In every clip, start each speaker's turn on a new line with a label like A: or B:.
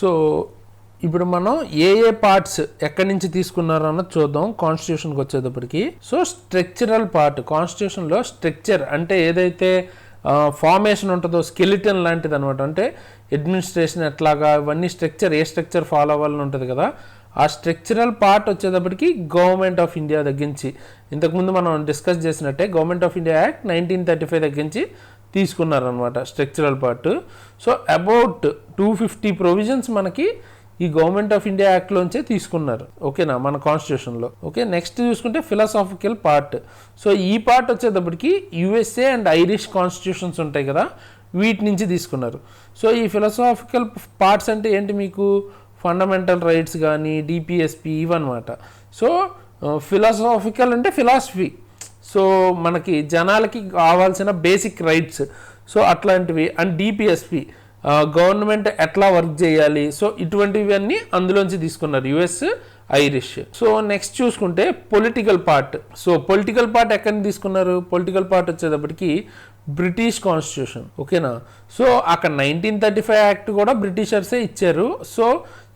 A: So ఇప్పుడు మనం ఏ parts ఎక్కడి నుంచి తీసుకున్నారో అన్నది చూద్దాం కాన్స్టిట్యూషన్కి వచ్చేటప్పటికి. సో స్ట్రక్చరల్ పార్ట్, కాన్స్టిట్యూషన్లో స్ట్రక్చర్ అంటే ఏదైతే ఫార్మేషన్ ఉంటుందో స్కెలిటన్ లాంటిది అనమాట. అంటే అడ్మినిస్ట్రేషన్ ఎట్లాగా ఇవన్నీ స్ట్రక్చర్, ఏ స్ట్రక్చర్ ఫాలో అవ్వాలని ఉంటుంది కదా, ఆ స్ట్రక్చరల్ పార్ట్ వచ్చేటప్పటికి గవర్నమెంట్ ఆఫ్ ఇండియా దగ్గర నుంచి, ఇంతకుముందు మనం డిస్కస్ చేసినట్టే గవర్నమెంట్ ఆఫ్ ఇండియా యాక్ట్ 1935 దగ్గర నుంచి తీసుకున్నారనమాట structural part. So about 250 provisions మనకి ఈ గవర్నమెంట్ ఆఫ్ ఇండియా యాక్ట్లోంచే తీసుకున్నారు, ఓకేనా, మన కాన్స్టిట్యూషన్లో. ఓకే, నెక్స్ట్ చూసుకుంటే ఫిలాసాఫికల్ పార్ట్. సో ఈ పార్ట్ వచ్చేటప్పటికి యుఎస్ఏ అండ్ ఐరిష్ కాన్స్టిట్యూషన్స్ ఉంటాయి కదా, వీటి నుంచి తీసుకున్నారు. సో ఈ ఫిలాసాఫికల్ పార్ట్స్ అంటే ఏంటి, మీకు ఫండమెంటల్ రైట్స్ కానీ డిపిఎస్పి ఇవన్నమాట. సో ఫిలాసాఫికల్ అంటే ఫిలాసఫీ, సో మనకి జనాలకి కావాల్సిన బేసిక్ రైట్స్, సో అట్లాంటివి. అండ్ డిపిఎస్పి గవర్నమెంట్ ఎట్లా వర్క్ చేయాలి, సో ఇటువంటివన్నీ అందులోంచి తీసుకున్నారు యుఎస్ ఐరిష్. సో నెక్స్ట్ చూసుకుంటే political part. So political part ఎక్కడి నుంచి తీసుకున్నారు, పొలిటికల్ పార్ట్ వచ్చేటప్పటికి బ్రిటిష్ కాన్స్టిట్యూషన్, ఓకేనా. సో అక్కడ 1935 యాక్ట్ కూడా బ్రిటిషర్సే ఇచ్చారు. సో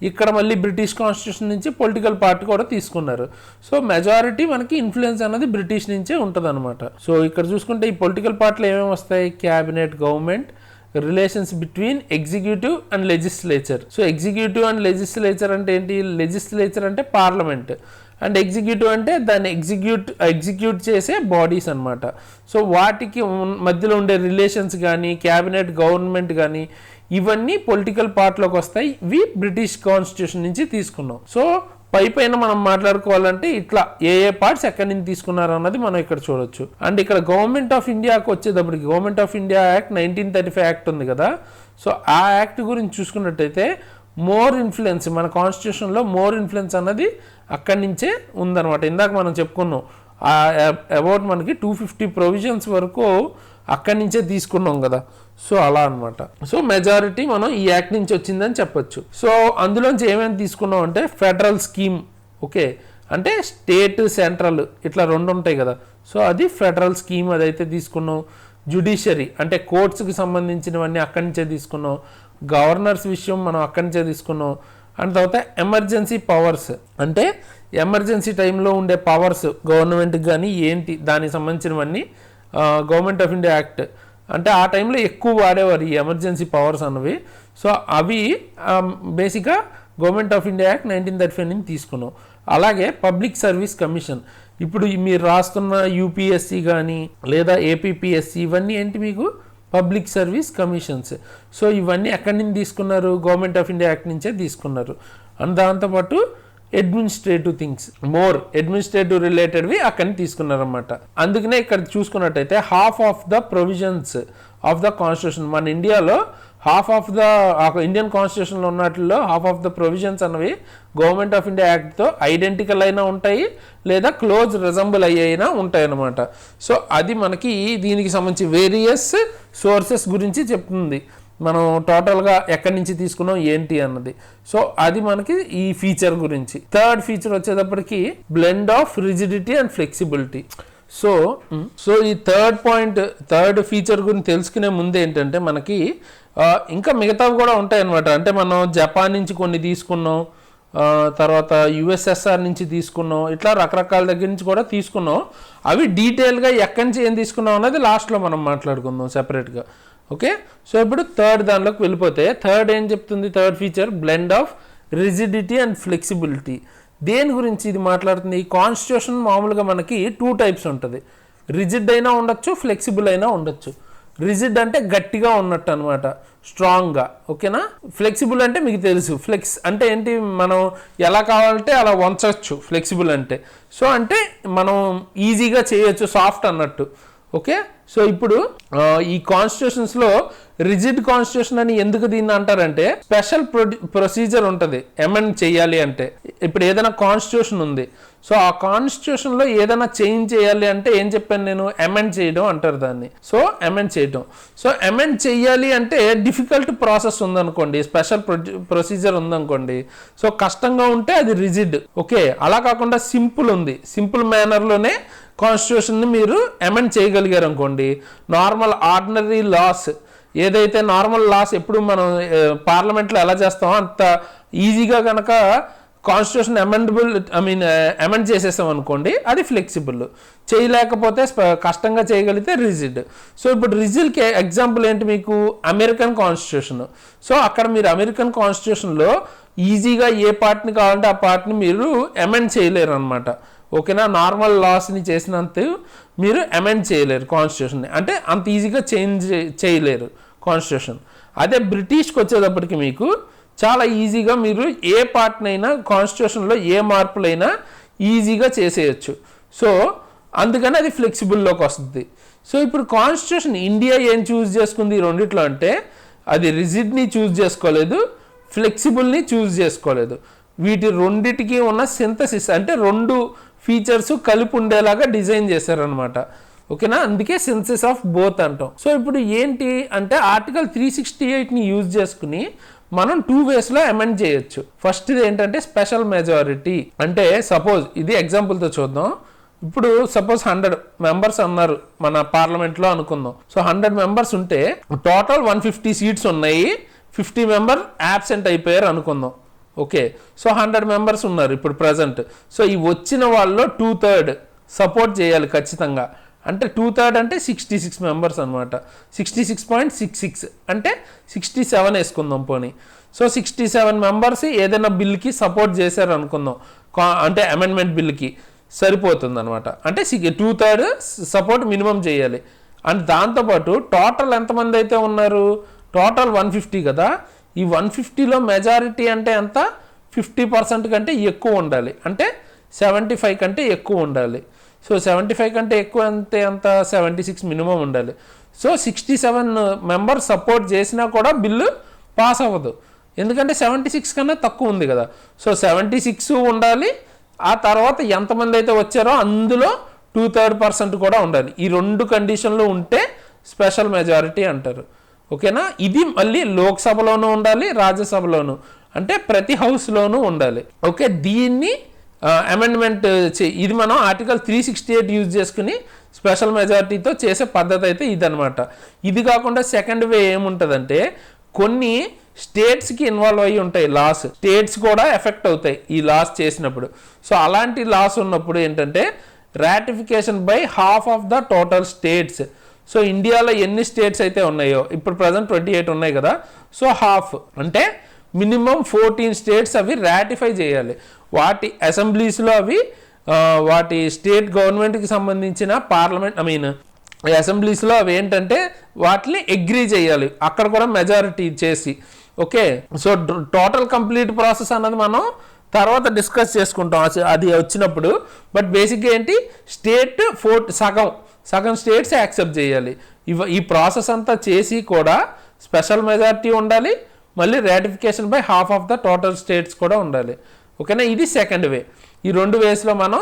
A: ఇక్కడ మళ్ళీ బ్రిటిష్ కాన్స్టిట్యూషన్ నుంచి పొలిటికల్ పార్ట్ కూడా తీసుకున్నారు. సో మెజారిటీ మనకి ఇన్ఫ్లుయెన్స్ అనేది బ్రిటిష్ నుంచే ఉంటుంది అనమాట. సో ఇక్కడ చూసుకుంటే ఈ పొలిటికల్ పార్ట్లో ఏమేమి వస్తాయి, cabinet, government, relations between executive and legislature. So executive and legislature అంటే ఏంటి, లెజిస్లేచర్ అంటే పార్లమెంట్ అండ్ ఎగ్జిక్యూటివ్ అంటే దాన్ని ఎగ్జిక్యూట్ చేసే బాడీస్ అనమాట. సో వాటికి మధ్యలో ఉండే రిలేషన్స్ కానీ క్యాబినెట్, గవర్నమెంట్ కానీ ఇవన్నీ పొలిటికల్ పార్ట్లోకి వస్తాయి. ఇవి బ్రిటిష్ కాన్స్టిట్యూషన్ నుంచి తీసుకున్నాం. సో పైన మనం మాట్లాడుకోవాలంటే ఇట్లా ఏ పార్ట్స్ ఎక్కడి నుంచి తీసుకున్నారు అన్నది మనం ఇక్కడ చూడొచ్చు. అండ్ ఇక్కడ గవర్నమెంట్ ఆఫ్ ఇండియాకి వచ్చేటప్పటికి government of India act 1935 act ఉంది కదా, సో ఆ యాక్ట్ గురించి చూసుకున్నట్టయితే మోర్ ఇన్ఫ్లుయెన్స్, మన కాన్స్టిట్యూషన్లో మోర్ ఇన్ఫ్లుయెన్స్ అన్నది అక్కడి నుంచే ఉందన్నమాట. ఇందాక మనం చెప్పుకున్నాం అబౌట్ మనకి 250 ప్రొవిజన్స్ వరకు అక్కడి నుంచే తీసుకున్నాం కదా, సో అలా అనమాట. సో మెజారిటీ మనం ఈ యాక్ట్ నుంచి వచ్చిందని చెప్పొచ్చు. సో అందులోంచి ఏమేమి తీసుకున్నాం అంటే ఫెడరల్ స్కీమ్, ఓకే, అంటే స్టేట్ సెంట్రల్ ఇట్లా రెండు ఉంటాయి కదా, సో అది ఫెడరల్ స్కీమ్ అదైతే తీసుకున్నాం. జ్యుడిషియరీ అంటే కోర్ట్స్కి సంబంధించినవన్నీ అక్కడి నుంచే తీసుకున్నాం. గవర్నర్స్ విషయం మనం అక్కడి నుంచే తీసుకున్నాం. అండ్ తర్వాత ఎమర్జెన్సీ పవర్స్ అంటే ఎమర్జెన్సీ టైంలో ఉండే పవర్స్ గవర్నమెంట్కి కానీ ఏంటి దానికి సంబంధించినవన్నీ గవర్నమెంట్ ఆఫ్ ఇండియా యాక్ట్ అంటే ఆ టైంలో ఎక్కువ వాడేవారు ఈ ఎమర్జెన్సీ పవర్స్ అన్నవి. సో అవి బేసిక్గా గవర్నమెంట్ ఆఫ్ ఇండియా యాక్ట్ 1935 నుంచి తీసుకున్నాం. అలాగే పబ్లిక్ సర్వీస్ కమిషన్, ఇప్పుడు మీరు రాస్తున్న యూపీఎస్సి కానీ లేదా ఏపీపీఎస్సి ఇవన్నీ ఏంటి మీకు పబ్లిక్ సర్వీస్ కమిషన్స్. సో ఇవన్నీ ఎక్కడి నుంచి తీసుకున్నారు, గవర్నమెంట్ ఆఫ్ ఇండియా యాక్ట్ నుంచే తీసుకున్నారు. అండ్ దాంతోపాటు అడ్మినిస్ట్రేటివ్ థింగ్స్, మోర్ అడ్మినిస్ట్రేటివ్ రిలేటెడ్వి అక్కడి నుంచి తీసుకున్నారన్నమాట. అందుకనే ఇక్కడ చూసుకున్నట్టయితే half of the provisions of the constitution, మన ఇండియాలో హాఫ్ ఆఫ్ ద ఇండియన్ కాన్స్టిట్యూషన్లో ఉన్నట్లో హాఫ్ ఆఫ్ ద ప్రొవిజన్స్ అనేవి గవర్నమెంట్ ఆఫ్ ఇండియా యాక్ట్తో ఐడెంటికల్ అయినా ఉంటాయి లేదా క్లోజ్ రిజంబుల్ అయ్యైనా ఉంటాయి అన్నమాట. సో అది మనకి దీనికి సంబంధించి వేరియస్ సోర్సెస్ గురించి చెప్తుంది, మనం టోటల్గా ఎక్కడి నుంచి తీసుకున్నాం ఏంటి అన్నది. సో అది మనకి ఈ ఫీచర్ గురించి. థర్డ్ ఫీచర్ వచ్చేటప్పటికి blend of rigidity and flexibility. So ఈ థర్డ్ ఫీచర్ గురించి తెలుసుకునే ముందు ఏంటంటే మనకి ఇంకా మిగతావి కూడా ఉంటాయి అన్నమాట. అంటే మనం జపాన్ నుంచి కొన్ని తీసుకున్నాం, తర్వాత యుఎస్ఎస్ఆర్ నుంచి తీసుకున్నాం, ఇట్లా రకరకాల దగ్గర నుంచి కూడా తీసుకున్నాం. అవి డీటెయిల్గా ఎక్కడి నుంచి ఏం తీసుకున్నాం అన్నది లాస్ట్లో మనం మాట్లాడుకుందాం సెపరేట్గా. ఓకే, సో ఇప్పుడు థర్డ్ దానిలోకి వెళ్ళిపోతే థర్డ్ ఏం చెప్తుంది, third feature blend of rigidity and flexibility. దేని గురించి ఇది మాట్లాడుతుంది, ఈ కాన్స్టిట్యూషన్ మామూలుగా మనకి 2 టైప్స్ ఉంటుంది, రిజిడ్ అయినా ఉండొచ్చు, ఫ్లెక్సిబుల్ అయినా ఉండొచ్చు. రిజిడ్ అంటే గట్టిగా ఉన్నట్టు అనమాట, స్ట్రాంగ్గా, ఓకేనా. ఫ్లెక్సిబుల్ అంటే మీకు తెలుసు, ఫ్లెక్స్ అంటే ఏంటి, మనం ఎలా కావాలంటే అలా వంచవచ్చు ఫ్లెక్సిబుల్ అంటే. సో అంటే మనం ఈజీగా చేయొచ్చు, సాఫ్ట్ అన్నట్టు. ఓకే, సో ఇప్పుడు ఈ కాన్స్టిట్యూషన్స్లో రిజిడ్ కాన్స్టిట్యూషన్ అని ఎందుకు దీన్ని అంటారంటే స్పెషల్ ప్రొసీజర్ ఉంటుంది అమెండ్ చేయాలి అంటే. ఇప్పుడు ఏదైనా కాన్స్టిట్యూషన్ ఉంది, సో ఆ కాన్స్టిట్యూషన్లో ఏదైనా చేంజ్ చేయాలి అంటే ఏం చెప్పాను నేను, అమెండ్ చేయడం అంటారు దాన్ని. సో అమెండ్ చేయడం, సో అమెండ్ చేయాలి అంటే డిఫికల్ట్ ప్రాసెస్ ఉందనుకోండి, స్పెషల్ ప్రొసీజర్ ఉందనుకోండి, సో కష్టంగా ఉంటే అది రిజిడ్. ఓకే, అలా కాకుండా సింపుల్ ఉంది, సింపుల్ మేనర్లోనే కాన్స్టిట్యూషన్ని మీరు అమెండ్ చేయగలిగారు అనుకోండి, నార్మల్ ఆర్డినరీ లాస్ ఏదైతే నార్మల్ లాస్ ఎప్పుడు మనం పార్లమెంట్లో ఎలా చేస్తామో అంత ఈజీగా కనుక కాన్స్టిట్యూషన్ అమెండ్ చేసేసాం అనుకోండి, అది ఫ్లెక్సిబుల్. చేయలేకపోతే కష్టంగా చేయగలిగితే రిజిడ్. సో ఇప్పుడు రిజిడ్కి ఎగ్జాంపుల్ ఏంటి మీకు? American constitution. సో అక్కడ మీరు అమెరికన్ కాన్స్టిట్యూషన్లో ఈజీగా ఏ పార్ట్ని కావాలంటే ఆ పార్ట్ని మీరు అమెండ్ చేయలేరు అనమాట. ఓకేనా? నార్మల్ లాస్ని చేసినంత మీరు అమెండ్ చేయలేరు కాన్స్టిట్యూషన్ని, అంటే అంత ఈజీగా చేంజ్ చేయలేరు కాన్స్టిట్యూషన్. అదే బ్రిటిష్కి వచ్చేటప్పటికి మీకు చాలా ఈజీగా మీరు ఏ పార్ట్నైనా కాన్స్టిట్యూషన్లో ఏ మార్పులైనా ఈజీగా చేసేయచ్చు. సో అందుకని అది ఫ్లెక్సిబుల్లోకి వస్తుంది. సో ఇప్పుడు కాన్స్టిట్యూషన్ ఇండియా ఏం చూస్ చేసుకుంది ఈ రెండిట్లో అంటే, అది రిజిడ్ని చూస్ చేసుకోలేదు, ఫ్లెక్సిబుల్ని చూస్ చేసుకోలేదు. వీటి రెండిటికి ఉన్న సింథసిస్ అంటే రెండు ఫీచర్స్ కలిపి ఉండేలాగా డిజైన్ చేశారనమాట. ఓకేనా? అందుకే సింథసిస్ ఆఫ్ బోత్ అంటాం. సో ఇప్పుడు ఏంటి అంటే ఆర్టికల్ 368ని యూజ్ చేసుకుని మనం 2 వేస్లో అమెండ్ చేయొచ్చు. ఫస్ట్ ఇది ఏంటంటే స్పెషల్ మెజారిటీ. అంటే సపోజ్ ఇది ఎగ్జాంపుల్తో చూద్దాం. ఇప్పుడు సపోజ్ 100 మెంబర్స్ అన్నారు మన పార్లమెంట్లో అనుకుందాం. సో 100 మెంబర్స్ ఉంటే టోటల్ 150 సీట్స్ ఉన్నాయి, 50 మెంబర్ యాబ్సెంట్ అయిపోయారు అనుకుందాం. ఓకే, సో 100 మెంబర్స్ ఉన్నారు ఇప్పుడు ప్రజెంట్. సో ఈ వచ్చిన వాళ్ళు 2/3 సపోర్ట్ చేయాలి ఖచ్చితంగా. అంటే 2/3 అంటే 66 మెంబర్స్ అనమాట. 66.66 అంటే 67 వేసుకుందాం పోనీ. సో 67 మెంబర్స్ ఏదైనా బిల్కి సపోర్ట్ చేశారు అనుకుందాం, అంటే అమెండ్మెంట్ బిల్కి సరిపోతుంది అనమాట. అంటే 2/3 సపోర్ట్ మినిమం చేయాలి. అండ్ దాంతోపాటు టోటల్ ఎంతమంది అయితే ఉన్నారు? టోటల్ 150 కదా. ఈ 150లో మెజారిటీ అంటే ఎంత? 50% కంటే ఎక్కువ ఉండాలి, అంటే 75 కంటే ఎక్కువ ఉండాలి. సో 75 కంటే ఎక్కువ అంటే ఎంత? 76 మినిమం ఉండాలి. సో 67 మెంబర్స్ సపోర్ట్ చేసినా కూడా బిల్లు పాస్ అవ్వదు, ఎందుకంటే 76 కన్నా తక్కువ ఉంది కదా. సో 76 ఉండాలి, ఆ తర్వాత ఎంతమంది అయితే వచ్చారో అందులో 2/3% కూడా ఉండాలి. ఈ 2 కండిషన్లు ఉంటే స్పెషల్ మెజారిటీ అంటారు. ఓకేనా? ఇది మళ్ళీ లోక్సభలోనూ ఉండాలి, రాజ్యసభలోనూ, అంటే ప్రతి హౌస్లోనూ ఉండాలి. ఓకే, దీన్ని అమెండ్మెంట్ ఇది మనం ఆర్టికల్ 368 యూజ్ చేసుకుని స్పెషల్ మెజారిటీతో చేసే పద్ధతి అయితే ఇదనమాట. ఇది కాకుండా సెకండ్ వే ఏముంటుందంటే, కొన్ని స్టేట్స్కి ఇన్వాల్వ్ అయ్యి ఉంటాయి లాస్, స్టేట్స్ కూడా ఎఫెక్ట్ అవుతాయి ఈ లాస్ చేసినప్పుడు. సో అలాంటి లాస్ ఉన్నప్పుడు ఏంటంటే ratification by half of the total states. So ఇండియాలో ఎన్ని స్టేట్స్ అయితే ఉన్నాయో, ఇప్పుడు ప్రజెంట్ 28 ఉన్నాయి కదా. సో హాఫ్ అంటే మినిమం 14 స్టేట్స్ అవి రాటిఫై చేయాలి. వాటి అసెంబ్లీస్లో అవి వాటి స్టేట్ గవర్నమెంట్కి సంబంధించిన పార్లమెంట్ అసెంబ్లీస్లో అవి ఏంటంటే వాటిని అగ్రీ చేయాలి, అక్కడ కూడా మెజారిటీ చేసి. Okay, so total complete process అన్నది మనం తర్వాత డిస్కస్ చేసుకుంటాం అది వచ్చినప్పుడు. బట్ బేసిక్గా ఏంటి, స్టేట్ సగం స్టేట్స్ యాక్సెప్ట్ చేయాలి. ఈ ప్రాసెస్ అంతా చేసి కూడా స్పెషల్ మెజారిటీ ఉండాలి, మళ్ళీ ratification by half of the total states కూడా ఉండాలి. ఓకేనా? ఇది సెకండ్ వే. ఈ 2 వేస్లో మనం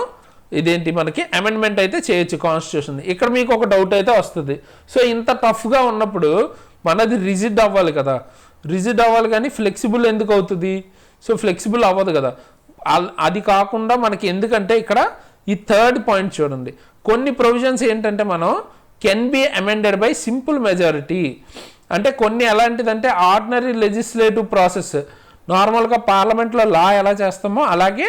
A: ఇదేంటి మనకి అమెండ్మెంట్ అయితే చేయొచ్చు కాన్స్టిట్యూషన్. ఇక్కడ మీకు ఒక డౌట్ అయితే వస్తుంది. సో ఇంత టఫ్గా ఉన్నప్పుడు మనది రిజిడ్ అవ్వాలి కదా, రిజిడ్ అవ్వాలి కానీ ఫ్లెక్సిబుల్ ఎందుకు అవుతుంది? సో ఫ్లెక్సిబుల్ అవ్వదు కదా. అది కాకుండా మనకి ఎందుకంటే ఇక్కడ ఈ థర్డ్ పాయింట్ చూడండి, కొన్ని ప్రొవిజన్స్ ఏంటంటే మనం can be amended by simple majority. అంటే కొన్ని ఎలాంటిదంటే ఆర్డినరీ లెజిస్లేటివ్ ప్రాసెస్, నార్మల్గా పార్లమెంట్లో లా ఎలా చేస్తామో అలాగే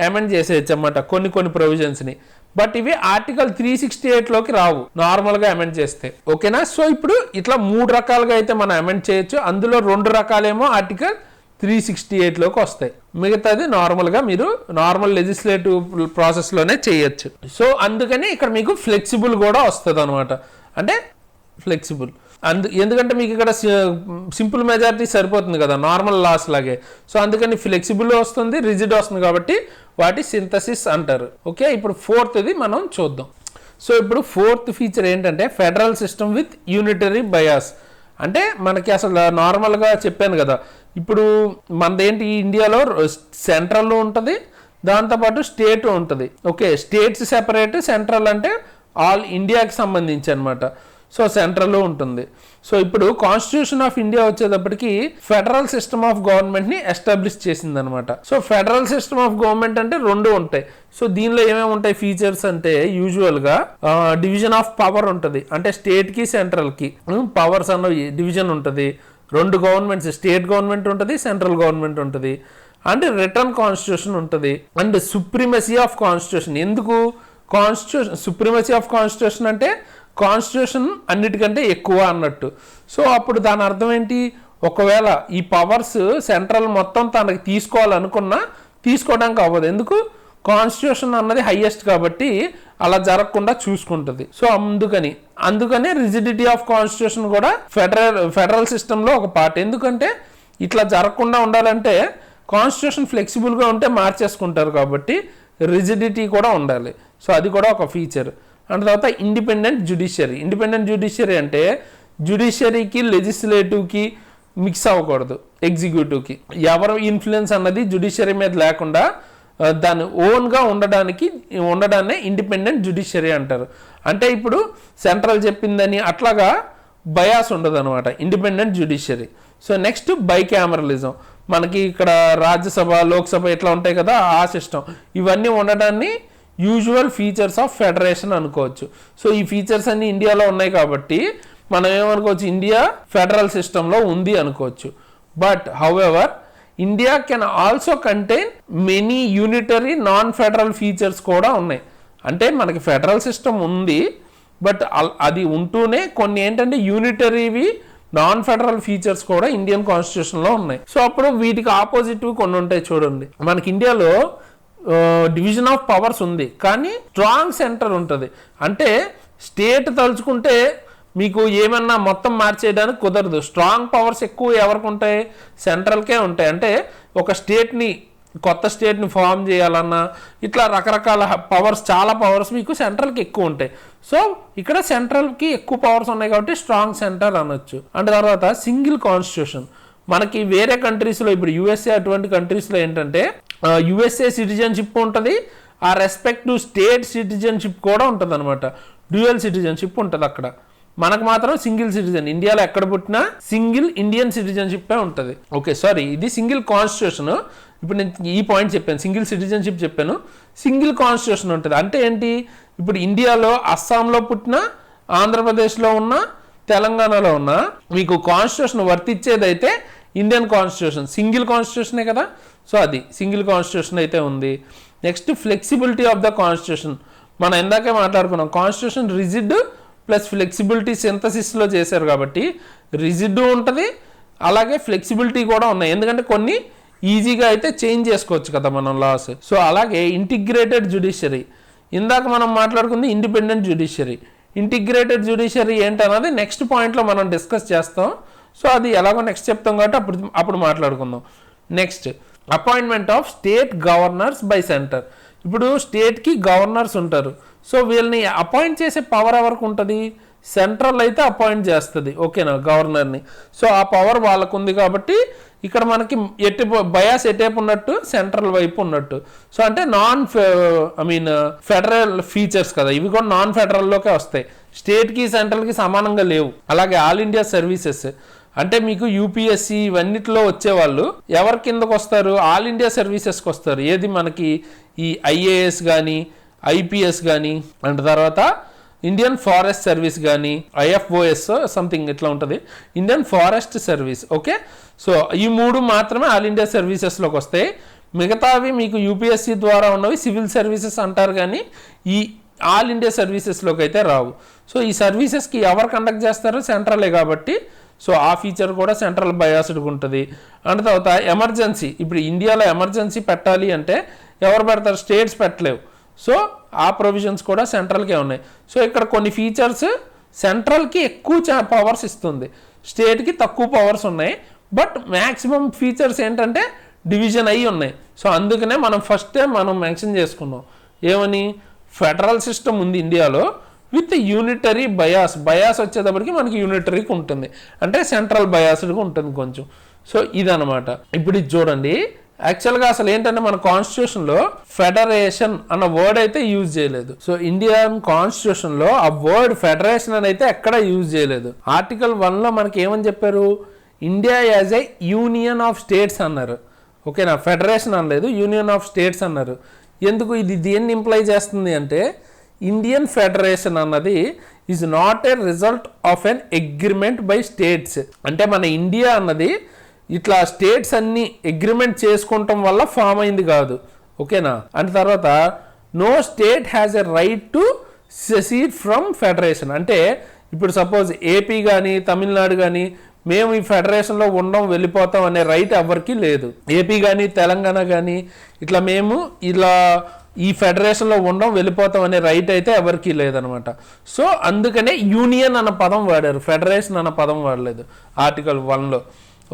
A: అమెండ్ చేసేయచ్చు అన్నమాట కొన్ని ప్రొవిజన్స్ని. బట్ ఇవి ఆర్టికల్ 368లోకి రావు నార్మల్గా అమెండ్ చేస్తే. ఓకేనా? సో ఇప్పుడు ఇట్లా 3 రకాలుగా అయితే మనం అమెండ్ చేయొచ్చు. అందులో 2 రకాలేమో ఆర్టికల్ 368లోకి వస్తాయి, మిగతాది నార్మల్గా మీరు నార్మల్ లెజిస్లేటివ్ ప్రాసెస్లోనే చేయొచ్చు. సో అందుకని ఇక్కడ మీకు ఫ్లెక్సిబుల్ కూడా వస్తుంది అనమాట. అంటే ఫ్లెక్సిబుల్ ఎందుకంటే మీకు ఇక్కడ సింపుల్ మెజారిటీ సరిపోతుంది కదా నార్మల్ లాస్ లాగే. సో అందుకని ఫ్లెక్సిబుల్ వస్తుంది, రిజిడ్ వస్తుంది, కాబట్టి వాటి సింథసిస్ అంటారు. ఓకే, ఇప్పుడు ఫోర్త్ది మనం చూద్దాం. సో ఇప్పుడు ఫోర్త్ ఫీచర్ ఏంటంటే federal system with unitary bias. అంటే మనకి అసలు నార్మల్గా చెప్పాను కదా, ఇప్పుడు మనదేంటి ఇండియాలో సెంట్రల్ ఉంటుంది, దాంతోపాటు స్టేట్ ఉంటుంది. ఓకే, స్టేట్స్ సెపరేట్, సెంట్రల్ అంటే ఆల్ ఇండియాకి సంబంధించి అనమాట. సో సెంట్రల్ ఉంటుంది. సో ఇప్పుడు కాన్స్టిట్యూషన్ ఆఫ్ ఇండియా వచ్చేటప్పటికి ఫెడరల్ సిస్టమ్ ఆఫ్ గవర్నమెంట్ని ఎస్టాబ్లిష్ చేసింది అనమాట. So federal system of government అంటే రెండు ఉంటాయి. సో దీనిలో ఏమేమి ఉంటాయి ఫీచర్స్ అంటే యూజువల్గా డివిజన్ ఆఫ్ పవర్ ఉంటుంది, అంటే స్టేట్కి సెంట్రల్కి పవర్స్ అన్న డివిజన్ ఉంటుంది. రెండు గవర్నమెంట్స్, స్టేట్ గవర్నమెంట్ ఉంటుంది, సెంట్రల్ గవర్నమెంట్ ఉంటుంది. అండ్ రిటర్న్ కాన్స్టిట్యూషన్ ఉంటుంది. And supremacy of constitution. ఎందుకు కాన్స్టిట్యూషన్ సుప్రీమసీ ఆఫ్ కాన్స్టిట్యూషన్ అంటే కాన్స్టిట్యూషన్ అన్నిటికంటే ఎక్కువ అన్నట్టు. సో అప్పుడు దాని అర్థం ఏంటి, ఒకవేళ ఈ పవర్స్ సెంట్రల్ మొత్తం తనకి తీసుకోవాలనుకున్నా తీసుకోవడానికి అవ్వదు. ఎందుకు, కాన్స్టిట్యూషన్ అన్నది హైయెస్ట్ కాబట్టి అలా జరగకుండా చూసుకుంటుంది. సో అందుకనే రిజిడిటీ ఆఫ్ కాన్స్టిట్యూషన్ కూడా ఫెడరల్ సిస్టంలో ఒక పార్ట్. ఎందుకంటే ఇట్లా జరగకుండా ఉండాలంటే కాన్స్టిట్యూషన్ ఫ్లెక్సిబుల్గా ఉంటే మార్చేసుకుంటారు కాబట్టి రిజిడిటీ కూడా ఉండాలి. సో అది కూడా ఒక ఫీచర్. అండ్ తర్వాత ఇండిపెండెంట్ జ్యుడిషియరీ అంటే జ్యుడిషియరీకి లెజిస్లేటివ్కి మిక్స్ అవ్వకూడదు, ఎగ్జిక్యూటివ్కి. ఎవరు ఇన్ఫ్లుయెన్స్ అన్నది జ్యుడిషియరీ మీద లేకుండా దాని ఓన్గా ఉండడాన్నే ఇండిపెండెంట్ జ్యుడిషియరీ అంటారు. అంటే ఇప్పుడు సెంట్రల్ చెప్పిందని అట్లాగా బయాస్ ఉండదు అనమాట, independent judiciary. So next bicameralism. మనకి ఇక్కడ రాజ్యసభ, లోక్సభ ఇట్లా ఉంటాయి కదా, ఆ సిస్టమ్. ఇవన్నీ ఉండడాన్ని యూజువల్ ఫీచర్స్ ఆఫ్ ఫెడరేషన్ అనుకోవచ్చు. సో ఈ ఫీచర్స్ అన్ని ఇండియాలో ఉన్నాయి కాబట్టి మనం ఏమనుకోవచ్చు, ఇండియా ఫెడరల్ సిస్టంలో ఉంది అనుకోవచ్చు. But however India can also contain many unitary non federal features కూడా ఉన్నాయి. అంటే మనకి ఫెడరల్ సిస్టమ్ ఉంది, బట్ అది ఉంటూనే కొన్ని ఏంటంటే యూనిటరీవి నాన్ ఫెడరల్ ఫీచర్స్ కూడా ఇండియన్ కాన్స్టిట్యూషన్లో ఉన్నాయి. సో అప్పుడు వీటికి ఆపోజిట్వి కొన్ని ఉంటాయి. చూడండి, మనకి ఇండియాలో డివిజన్ ఆఫ్ పవర్స్ ఉంది, కానీ స్ట్రాంగ్ సెంటర్ ఉంటుంది. అంటే స్టేట్ తలుచుకుంటే మీకు ఏమన్నా మొత్తం మార్చేయడానికి కుదరదు. స్ట్రాంగ్ పవర్స్ ఎక్కువ ఎవరికి ఉంటాయి, సెంట్రల్కే ఉంటాయి. అంటే ఒక కొత్త స్టేట్ని ఫామ్ చేయాలన్నా ఇట్లా రకరకాల పవర్స్, చాలా పవర్స్ మీకు సెంట్రల్కి ఎక్కువ ఉంటాయి. సో ఇక్కడ సెంట్రల్కి ఎక్కువ పవర్స్ ఉన్నాయి కాబట్టి స్ట్రాంగ్ సెంటర్ అనొచ్చు. అండ్ తర్వాత సింగిల్ కాన్స్టిట్యూషన్. మనకి వేరే కంట్రీస్లో, ఇప్పుడు యుఎస్ఏ అటువంటి కంట్రీస్లో ఏంటంటే యుఎస్ఏ సిటిజన్షిప్ ఉంటుంది, ఆ రెస్పెక్టివ్ స్టేట్ సిటిజన్షిప్ కూడా ఉంటుంది అనమాట. డ్యూయల్ సిటిజన్షిప్ ఉంటుంది అక్కడ. మనకు మాత్రం సింగిల్ సిటిజన్, ఇండియాలో ఎక్కడ పుట్టినా సింగిల్ ఇండియన్ సిటిజన్షిప్ ఉంటుంది. ఓకే, సారీ, ఇది సింగిల్ కాన్స్టిట్యూషన్. ఇప్పుడు నేను ఈ పాయింట్ చెప్పాను, సింగిల్ సిటిజన్షిప్ చెప్పాను, సింగిల్ కాన్స్టిట్యూషన్ ఉంటుంది. అంటే ఏంటి, ఇప్పుడు ఇండియాలో అస్సాంలో పుట్టిన, ఆంధ్రప్రదేశ్లో ఉన్న, తెలంగాణలో ఉన్న మీకు కాన్స్టిట్యూషన్ వర్తించేదైతే ఇండియన్ కాన్స్టిట్యూషన్, సింగిల్ కాన్స్టిట్యూషనే కదా. సో అది సింగిల్ కాన్స్టిట్యూషన్ అయితే ఉంది. Next flexibility of the constitution. మనం ఇందాకే మాట్లాడుకున్నాం, కాన్స్టిట్యూషన్ రిజిడ్ ప్లస్ ఫ్లెక్సిబిలిటీ సింథసిస్లో చేశారు కాబట్టి రిజిడ్ ఉంటుంది, అలాగే ఫ్లెక్సిబిలిటీ కూడా ఉన్నాయి. ఎందుకంటే కొన్ని ఈజీగా అయితే చేంజ్ చేసుకోవచ్చు కదా మనం లాస్. సో అలాగే ఇంటిగ్రేటెడ్ జ్యుడిషియరీ. ఇందాక మనం మాట్లాడుకుంది ఇండిపెండెంట్ జ్యుడిషియరీ. ఇంటిగ్రేటెడ్ జ్యుడిషియరీ ఏంటన్నది నెక్స్ట్ పాయింట్లో మనం డిస్కస్ చేస్తాం. సో అది ఎలాగో నెక్స్ట్ చెప్తాం కాబట్టి అప్పుడు మాట్లాడుకుందాం. Next appointment of state governors by centre. ఇప్పుడు స్టేట్కి గవర్నర్స్ ఉంటారు. సో వీళ్ళని అపాయింట్ చేసే పవర్ ఎవరికి ఉంటుంది, సెంట్రల్ అయితే అపాయింట్ చేస్తుంది, ఓకేనా, గవర్నర్ని. సో ఆ పవర్ వాళ్ళకు ఉంది కాబట్టి ఇక్కడ మనకి బయాస్ ఎటేపు ఉన్నట్టు, సెంట్రల్ వైపు ఉన్నట్టు. సో అంటే ఫెడరల్ ఫీచర్స్ కదా ఇవి, కూడా నాన్ ఫెడరల్లోకే వస్తాయి. స్టేట్కి సెంట్రల్కి సమానంగా లేవు. అలాగే ఆల్ ఇండియా సర్వీసెస్. అంటే మీకు యూపీఎస్సి ఇవన్నిటిలో వచ్చేవాళ్ళు ఎవరి కిందకు వస్తారు, ఆల్ ఇండియా సర్వీసెస్కి వస్తారు. ఏది మనకి ఈ ఐఏఎస్ కానీ, ఐపీఎస్ కానీ, అండ్ తర్వాత ఇండియన్ ఫారెస్ట్ సర్వీస్ కానీ, ఐఎఫ్ఓఎస్ సంథింగ్ ఇట్లా ఉంటుంది, Indian forest service. Okay, so ఈ మూడు మాత్రమే ఆల్ ఇండియా సర్వీసెస్లోకి వస్తాయి. మిగతావి మీకు యూపీఎస్సి ద్వారా ఉన్నవి సివిల్ సర్వీసెస్ అంటారు, కానీ ఈ ఆల్ ఇండియా సర్వీసెస్లోకి అయితే రావు. సో ఈ సర్వీసెస్కి ఎవరు కండక్ట్ చేస్తారో సెంట్రలే కాబట్టి సో ఆ ఫీచర్ కూడా సెంట్రల్ బయాస్డ్గా ఉంటుంది. అండ్ తర్వాత ఎమర్జెన్సీ. ఇప్పుడు ఇండియాలో ఎమర్జెన్సీ పెట్టాలి అంటే ఎవరు పెడతారు, స్టేట్స్ పెట్టలేవు. సో ఆ ప్రొవిజన్స్ కూడా సెంట్రల్కే ఉన్నాయి. సో ఇక్కడ కొన్ని ఫీచర్స్ సెంట్రల్కి ఎక్కువ పవర్స్ ఇస్తుంది, స్టేట్కి తక్కువ పవర్స్ ఉన్నాయి. బట్ మ్యాక్సిమం ఫీచర్స్ ఏంటంటే డివిజన్ అయ్యి ఉన్నాయి. సో అందుకనే మనం మెన్షన్ చేసుకున్నాం ఏమని, ఫెడరల్ సిస్టమ్ ఉంది ఇండియాలో విత్ యూనిటరీ బయాస్ వచ్చేటప్పటికి మనకి యూనిటరీకి ఉంటుంది, అంటే సెంట్రల్ బయాస్డ్గా ఉంటుంది కొంచెం. సో ఇదనమాట. ఇప్పుడు ఇది చూడండి, యాక్చువల్గా అసలు ఏంటంటే మన కాన్స్టిట్యూషన్లో ఫెడరేషన్ అన్న వర్డ్ అయితే యూజ్ చేయలేదు. సో ఇండియన్ కాన్స్టిట్యూషన్లో ఆ వర్డ్ ఫెడరేషన్ అని అయితే ఎక్కడ యూజ్ చేయలేదు. ఆర్టికల్ 1లో మనకి ఏమని చెప్పారు, India as A union of states అన్నారు. ఓకేనా, ఫెడరేషన్ అనలేదు, యూనియన్ ఆఫ్ స్టేట్స్ అన్నారు. ఎందుకు ఇది దేన్ని ఇంప్లై చేస్తుంది అంటే ఇండియన్ ఫెడరేషన్ అన్నది is not a result of N agreement by states. అంటే మన ఇండియా అన్నది ఇట్లా స్టేట్స్ అన్ని అగ్రిమెంట్ చేసుకుంటాం వల్ల ఫామ్ అయింది కాదు. ఓకేనా, అండ్ తర్వాత no state has a right to secede from federation. అంటే ఇప్పుడు సపోజ్ ఏపీ కానీ తమిళనాడు కానీ మేము ఈ ఫెడరేషన్లో ఉండం వెళ్ళిపోతాం అనే రైట్ ఎవరికి లేదు. ఏపీ కానీ తెలంగాణ కానీ ఇట్లా మేము ఇలా ఈ ఫెడరేషన్లో ఉండం వెళ్ళిపోతాం అనే రైట్ అయితే ఎవరికి లేదనమాట. సో అందుకనే యూనియన్ అన్న పదం వాడారు, ఫెడరేషన్ అన్న పదం వాడలేదు ఆర్టికల్ 1లో.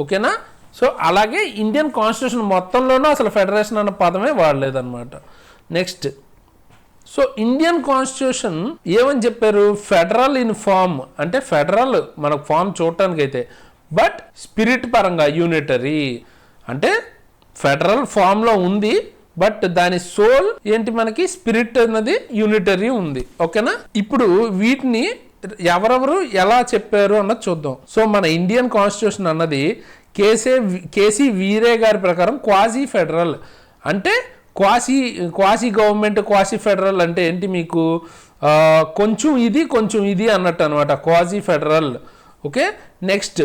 A: ఓకేనా, సో అలాగే ఇండియన్ కాన్స్టిట్యూషన్ మొత్తంలోనూ అసలు ఫెడరేషన్ అన్న పదమే వాడలేదు అనమాట. నెక్స్ట్, సో ఇండియన్ కాన్స్టిట్యూషన్ ఏమని చెప్పారు, ఫెడరల్ ఇన్ ఫామ్. అంటే ఫెడరల్ మనకు ఫామ్ చూడటానికి అయితే, బట్ స్పిరిట్ పరంగా యూనిటరీ. అంటే ఫెడరల్ ఫామ్లో ఉంది, బట్ దాని సోల్ ఏంటి, మనకి స్పిరిట్ అన్నది యూనిటరీ ఉంది. ఓకేనా, ఇప్పుడు వీటిని ఎవరెవరు ఎలా చెప్పారు అన్నది చూద్దాం. సో మన ఇండియన్ కాన్స్టిట్యూషన్ అన్నది కేసీ వీరే గారి ప్రకారం క్వాజీ ఫెడరల్. అంటే క్వాసీ గవర్నమెంట్, క్వాసీ ఫెడరల్ అంటే ఏంటి, మీకు కొంచెం ఇది అన్నట్టు అనమాట, quasi federal. Okay, next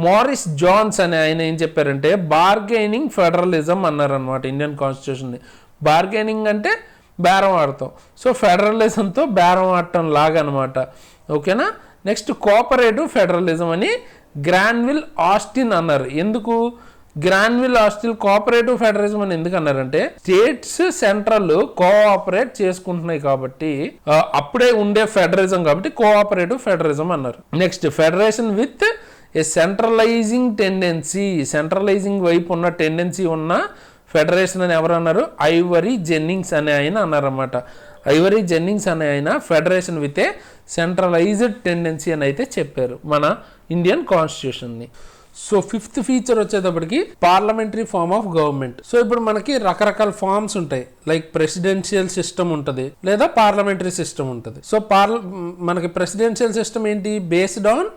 A: Morris Jones అనే ఆయన ఏం చెప్పారంటే బార్గెనింగ్ ఫెడరలిజం అన్నారనమాట ఇండియన్ కాన్స్టిట్యూషన్ని. బార్గెనింగ్ అంటే బేరం ఆడతాం, సో ఫెడరలిజంతో బేరం ఆడటం లాగా అనమాట. ఓకేనా, నెక్స్ట్ కోఆపరేటివ్ ఫెడరలిజం అని గ్రాన్విల్ ఆస్టిన్ అన్నారు. ఎందుకు గ్రాన్విల్ ఆస్టిన్ కోఆపరేటివ్ ఫెడరలిజం అని ఎందుకు అన్నారంటే స్టేట్స్ సెంట్రల్ కోఆపరేట్ చేసుకుంటున్నాయి కాబట్టి అప్పుడే ఉండే ఫెడరలిజం కాబట్టి కోఆపరేటివ్ ఫెడరలిజం అన్నారు. Next, federation with a centralising tendency. Centralising వైపు ఉన్న టెండెన్సీ ఉన్న ఫెడరేషన్ అని ఎవరు అన్నారు, ఐవరీ జెన్నింగ్స్ అనే ఆయన అన్నారన్నమాట. ఐవరీ జెన్నింగ్స్ అనే ఆయన federation with a centralised tendency అని అయితే చెప్పారు మన ఇండియన్ కాన్స్టిట్యూషన్ని. సో ఫిఫ్త్ ఫీచర్ వచ్చేటప్పటికి parliamentary form of government. So ఇప్పుడు మనకి రకరకాల ఫార్మ్స్ ఉంటాయి, లైక్ ప్రెసిడెన్షియల్ సిస్టమ్ ఉంటుంది లేదా పార్లమెంటరీ సిస్టమ్ ఉంటుంది. సో మనకి ప్రెసిడెన్షియల్ సిస్టమ్ ఏంటి, based on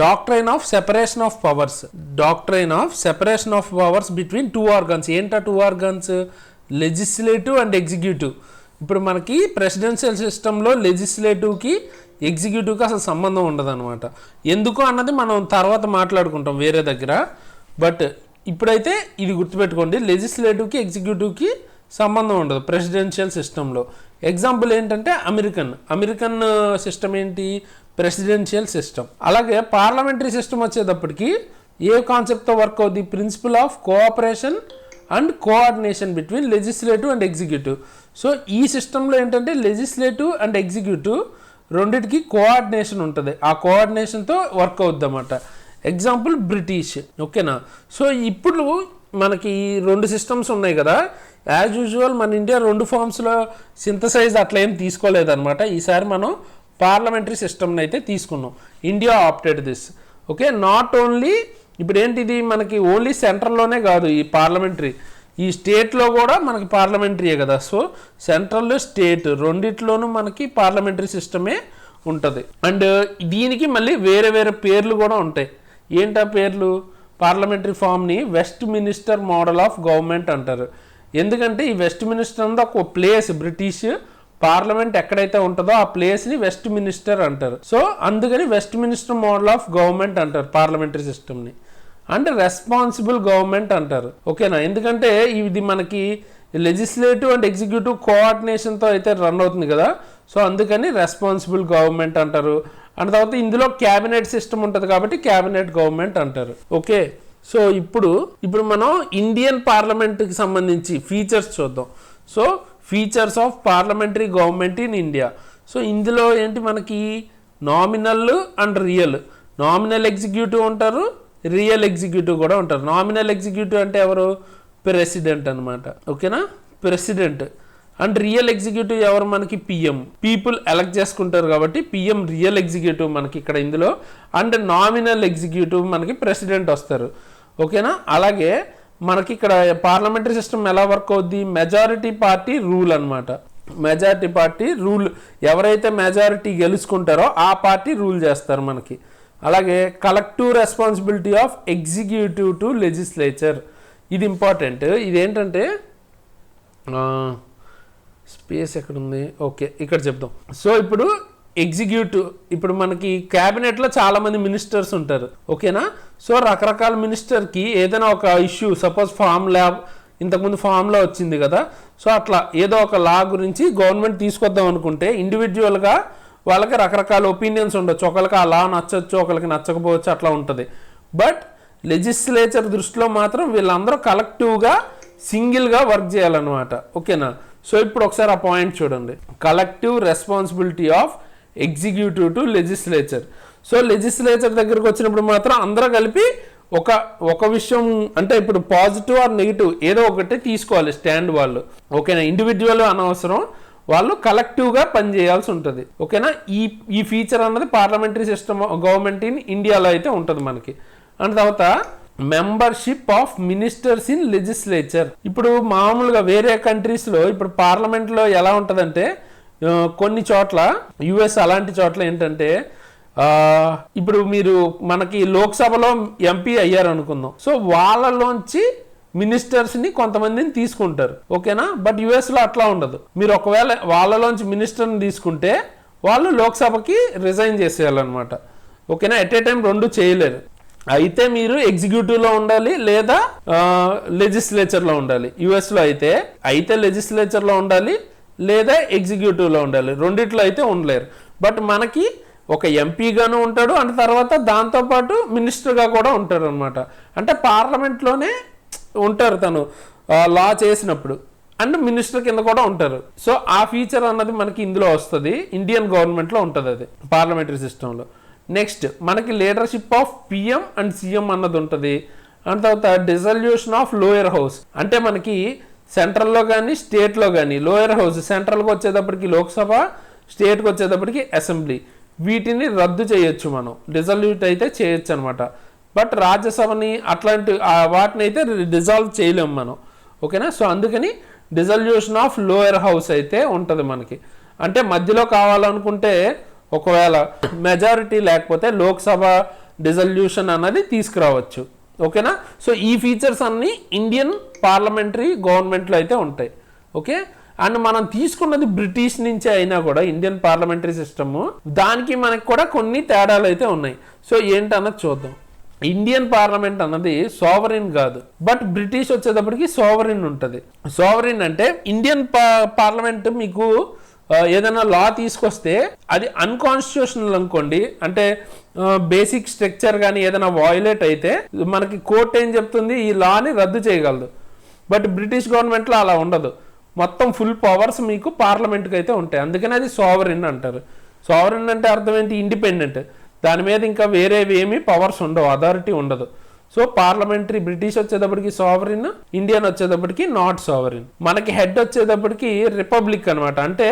A: doctrine of separation of powers. Doctrine of separation of powers between two organs. ఏంటా two organs, legislative and executive. ఇప్పుడు మనకి ప్రెసిడెన్షియల్ సిస్టంలో లెజిస్లేటివ్కి ఎగ్జిక్యూటివ్కి అసలు సంబంధం ఉండదు అనమాట. ఎందుకు అన్నది మనం తర్వాత మాట్లాడుకుంటాం వేరే దగ్గర. బట్ ఇప్పుడైతే ఇది గుర్తుపెట్టుకోండి, లెజిస్లేటివ్కి ఎగ్జిక్యూటివ్కి సంబంధం ఉండదు ప్రెసిడెన్షియల్ సిస్టంలో. ఎగ్జాంపుల్ ఏంటంటే అమెరికన్ సిస్టమ్ ఏంటి, ప్రెసిడెన్షియల్ సిస్టమ్. అలాగే పార్లమెంటరీ సిస్టమ్ వచ్చేటప్పటికి ఏ కాన్సెప్ట్తో వర్క్ అవుతుంది, principle of cooperation and coordination between legislative and executive. So ఈ సిస్టంలో ఏంటంటే లెజిస్లేటివ్ అండ్ ఎగ్జిక్యూటివ్ రెండింటికి కోఆర్డినేషన్ ఉంటుంది, ఆ కోఆర్డినేషన్తో వర్క్ అవుద్ది అన్నమాట. Example British. ఓకేనా, సో ఇప్పుడు మనకి రెండు సిస్టమ్స్ ఉన్నాయి కదా, యాజ్ యూజువల్ మన ఇండియా రెండు ఫార్మ్స్లో సింథసైజ్ అట్లా ఏం తీసుకోలేదన్నమాట. ఈసారి మనం పార్లమెంటరీ సిస్టమ్ని అయితే తీసుకున్నాం. India opted this. Okay, not only ఇప్పుడు ఏంటిది మనకి ఓన్లీ సెంట్రల్లోనే కాదు ఈ పార్లమెంటరీ, ఈ స్టేట్లో కూడా మనకి పార్లమెంటరీయే కదా. సో సెంట్రల్ స్టేట్ రెండిట్లోనూ మనకి పార్లమెంటరీ సిస్టమే ఉంటుంది. అండ్ దీనికి మళ్ళీ వేరే వేరే పేర్లు కూడా ఉంటాయి. ఏంటా పేర్లు, పార్లమెంటరీ ఫామ్ని Westminster model of government అంటారు. ఎందుకంటే ఈ వెస్ట్ మినిస్టర్ అంతా ఒక ప్లేస్, బ్రిటిష్ పార్లమెంట్ ఎక్కడైతే ఉంటుందో ఆ ప్లేస్ని వెస్ట్ మినిస్టర్ అంటారు. సో అందుకని west minister model of government అంటారు పార్లమెంటరీ సిస్టమ్ని. అండ్ రెస్పాన్సిబుల్ గవర్నమెంట్ అంటారు. ఓకేనా, ఎందుకంటే ఇది మనకి లెజిస్లేటివ్ అండ్ ఎగ్జిక్యూటివ్ కోఆర్డినేషన్తో అయితే రన్ అవుతుంది కదా, సో అందుకని రెస్పాన్సిబుల్ గవర్నమెంట్ అంటారు. అండ్ తర్వాత ఇందులో క్యాబినెట్ సిస్టమ్ ఉంటుంది కాబట్టి క్యాబినెట్ గవర్నమెంట్ అంటారు. ఓకే, సో ఇప్పుడు మనం ఇండియన్ పార్లమెంట్కి సంబంధించి ఫీచర్స్ చూద్దాం. So features of parliamentary government in India. So ఇందులో ఏంటి మనకి nominal and real. Nominal executive ఉంటారు, రియల్ ఎగ్జిక్యూటివ్ కూడా ఉంటారు. నామినల్ ఎగ్జిక్యూటివ్ అంటే ఎవరు, ప్రెసిడెంట్ అనమాట. ఓకేనా, ప్రెసిడెంట్. అండ్ రియల్ ఎగ్జిక్యూటివ్ ఎవరు, మనకి పిఎం, పీపుల్ ఎలక్ట్ చేసుకుంటారు కాబట్టి పిఎం రియల్ ఎగ్జిక్యూటివ్ మనకి ఇక్కడ ఇందులో. అండ్ నామినల్ ఎగ్జిక్యూటివ్ మనకి ప్రెసిడెంట్ వస్తారు. ఓకేనా, అలాగే మనకి ఇక్కడ పార్లమెంటరీ సిస్టమ్ ఎలా వర్క్ అవుద్ది, మెజారిటీ పార్టీ రూల్ అనమాట. మెజారిటీ పార్టీ రూల్, ఎవరైతే మెజారిటీ గెలుచుకుంటారో ఆ పార్టీ రూల్ చేస్తారు మనకి. అలాగే collective responsibility of executive to legislature, ఇది ఇంపార్టెంట్. ఇదేంటంటే స్పేస్ ఎక్కడుంది, ఓకే ఇక్కడ చెప్దాం. సో ఇప్పుడు ఎగ్జిక్యూటివ్, ఇప్పుడు మనకి క్యాబినెట్లో చాలామంది మినిస్టర్స్ ఉంటారు, ఓకేనా. సో రకరకాల మినిస్టర్కి ఏదైనా ఒక ఇష్యూ, సపోజ్ ఫామ్ ల్యాబ్ ఇంతకుముందు ఫామ్లో వచ్చింది కదా, సో అట్లా ఏదో ఒక లా గురించి గవర్నమెంట్ తీసుకొద్దాం అనుకుంటే ఇండివిజువల్గా వాళ్ళకి రకరకాల ఒపీనియన్స్ ఉండొచ్చు, ఒకరికి ఆ లా నచ్చవచ్చు, ఒకరికి నచ్చకపోవచ్చు, అట్లా ఉంటుంది. బట్ లెజిస్లేచర్ దృష్టిలో మాత్రం వీళ్ళందరూ కలెక్టివ్గా సింగిల్గా వర్క్ చేయాలన్నమాట, ఓకేనా. సో ఇప్పుడు ఒకసారి ఆ పాయింట్ చూడండి, collective responsibility of executive to legislature. So legislature దగ్గరకు వచ్చినప్పుడు మాత్రం అందరూ కలిపి ఒక విషయం, అంటే ఇప్పుడు పాజిటివ్ ఆర్ నెగిటివ్ ఏదో ఒకటి తీసుకోవాలి స్టాండ్ వాళ్ళు, ఓకేనా. ఇండివిజువల్ అనవసరం, వాళ్ళు కలెక్టివ్గా పనిచేయాల్సి ఉంటుంది, ఓకేనా. ఈ ఫీచర్ అన్నది పార్లమెంటరీ సిస్టమ్ గవర్నమెంట్ ఇన్ ఇండియాలో అయితే ఉంటుంది మనకి. అండ్ తర్వాత membership of ministers in legislature. ఇప్పుడు మామూలుగా వేరే కంట్రీస్లో ఇప్పుడు పార్లమెంట్లో ఎలా ఉంటుందంటే, కొన్ని చోట్ల యుఎస్ అలాంటి చోట్ల ఏంటంటే, ఇప్పుడు మీరు మనకి లోక్సభలో ఎంపీ అయ్యారు అనుకుందాం, సో వాళ్ళలోంచి మినిస్టర్స్ని కొంతమందిని తీసుకుంటారు, ఓకేనా. బట్ యుఎస్లో అట్లా ఉండదు. మీరు ఒకవేళ వాళ్ళలోంచి మినిస్టర్ని తీసుకుంటే వాళ్ళు లోక్సభకి రిజైన్ చేసేయాలన్నమాట, ఓకేనా. ఎట్ ఏ టైం రెండు చేయలేరు. అయితే మీరు ఎగ్జిక్యూటివ్లో ఉండాలి లేదా లెజిస్లేచర్లో ఉండాలి. యుఎస్లో అయితే లెజిస్లేచర్లో ఉండాలి లేదా ఎగ్జిక్యూటివ్లో ఉండాలి, రెండిట్లో అయితే ఉండలేరు. బట్ మనకి ఒక ఎంపీగాను ఉంటాడు, అండ్ తర్వాత దాంతోపాటు మినిస్టర్గా కూడా ఉంటాడు అనమాట. అంటే పార్లమెంట్లోనే ఉంటారు తను లా చేసినప్పుడు, అండ్ మినిస్టర్ కింద కూడా ఉంటారు. సో ఆ ఫీచర్ అన్నది మనకి ఇందులో వస్తుంది, ఇండియన్ గవర్నమెంట్లో ఉంటుంది అది పార్లమెంటరీ సిస్టంలో. నెక్స్ట్ మనకి leadership of PM and CM అన్నది ఉంటుంది. అండ్ తర్వాత డిజల్యూషన్ ఆఫ్ లోయర్ హౌస్, అంటే మనకి సెంట్రల్లో కానీ స్టేట్లో కానీ లోయర్ హౌస్, సెంట్రల్కి వచ్చేటప్పటికి లోక్సభ, స్టేట్కి వచ్చేటప్పటికి అసెంబ్లీ, వీటిని రద్దు చేయొచ్చు మనం, డిజల్యూట్ అయితే చేయొచ్చు అనమాట. బట్ రాజ్యసభని అట్లాంటి వాటిని అయితే డిజాల్వ్ చేయలేము మనం, ఓకేనా. సో అందుకని డిజల్యూషన్ ఆఫ్ లోయర్ హౌస్ అయితే ఉంటుంది మనకి. అంటే మధ్యలో కావాలనుకుంటే ఒకవేళ మెజారిటీ లేకపోతే లోక్సభ డిజల్యూషన్ అన్నది తీసుకురావచ్చు, ఓకేనా. సో ఈ ఫీచర్స్ అన్నీ ఇండియన్ పార్లమెంటరీ గవర్నమెంట్లో అయితే ఉంటాయి, ఓకే. అండ్ మనం తీసుకున్నది బ్రిటిష్ నుంచి అయినా కూడా ఇండియన్ పార్లమెంటరీ సిస్టమ్, దానికి మనకి కూడా కొన్ని తేడాలు అయితే ఉన్నాయి. సో ఏంటన్నది చూద్దాం. ఇండియన్ పార్లమెంట్ అన్నది సోవరిన్ కాదు, బట్ బ్రిటిష్ వచ్చేటప్పటికి సోవరిన్ ఉంటుంది. సోవరిన్ అంటే ఇండియన్ పార్లమెంట్ మీకు ఏదైనా లా తీసుకొస్తే అది అన్కాన్స్టిట్యూషనల్ అనుకోండి, అంటే బేసిక్ స్ట్రక్చర్ కానీ ఏదైనా వయోలేట్ అయితే మనకి కోర్టు ఏం చెప్తుంది, ఈ లాని రద్దు చేయగలదు. బట్ బ్రిటిష్ గవర్నమెంట్లో అలా ఉండదు, మొత్తం ఫుల్ పవర్స్ మీకు పార్లమెంట్కి అయితే ఉంటాయి. అందుకని అది సోవరిన్ అంటారు. సోవరిన్ అంటే అర్థం ఏంటి, ఇండిపెండెంట్, దాని మీద ఇంకా వేరేవి ఏమీ పవర్స్ ఉండవు, అథారిటీ ఉండదు. సో పార్లమెంటరీ బ్రిటిష్ వచ్చేటప్పటికి సోవరిన్, ఇండియన్ వచ్చేటప్పటికి నాట్ సోవరిన్. మనకి హెడ్ వచ్చేటప్పటికి రిపబ్లిక్ అనమాట, అంటే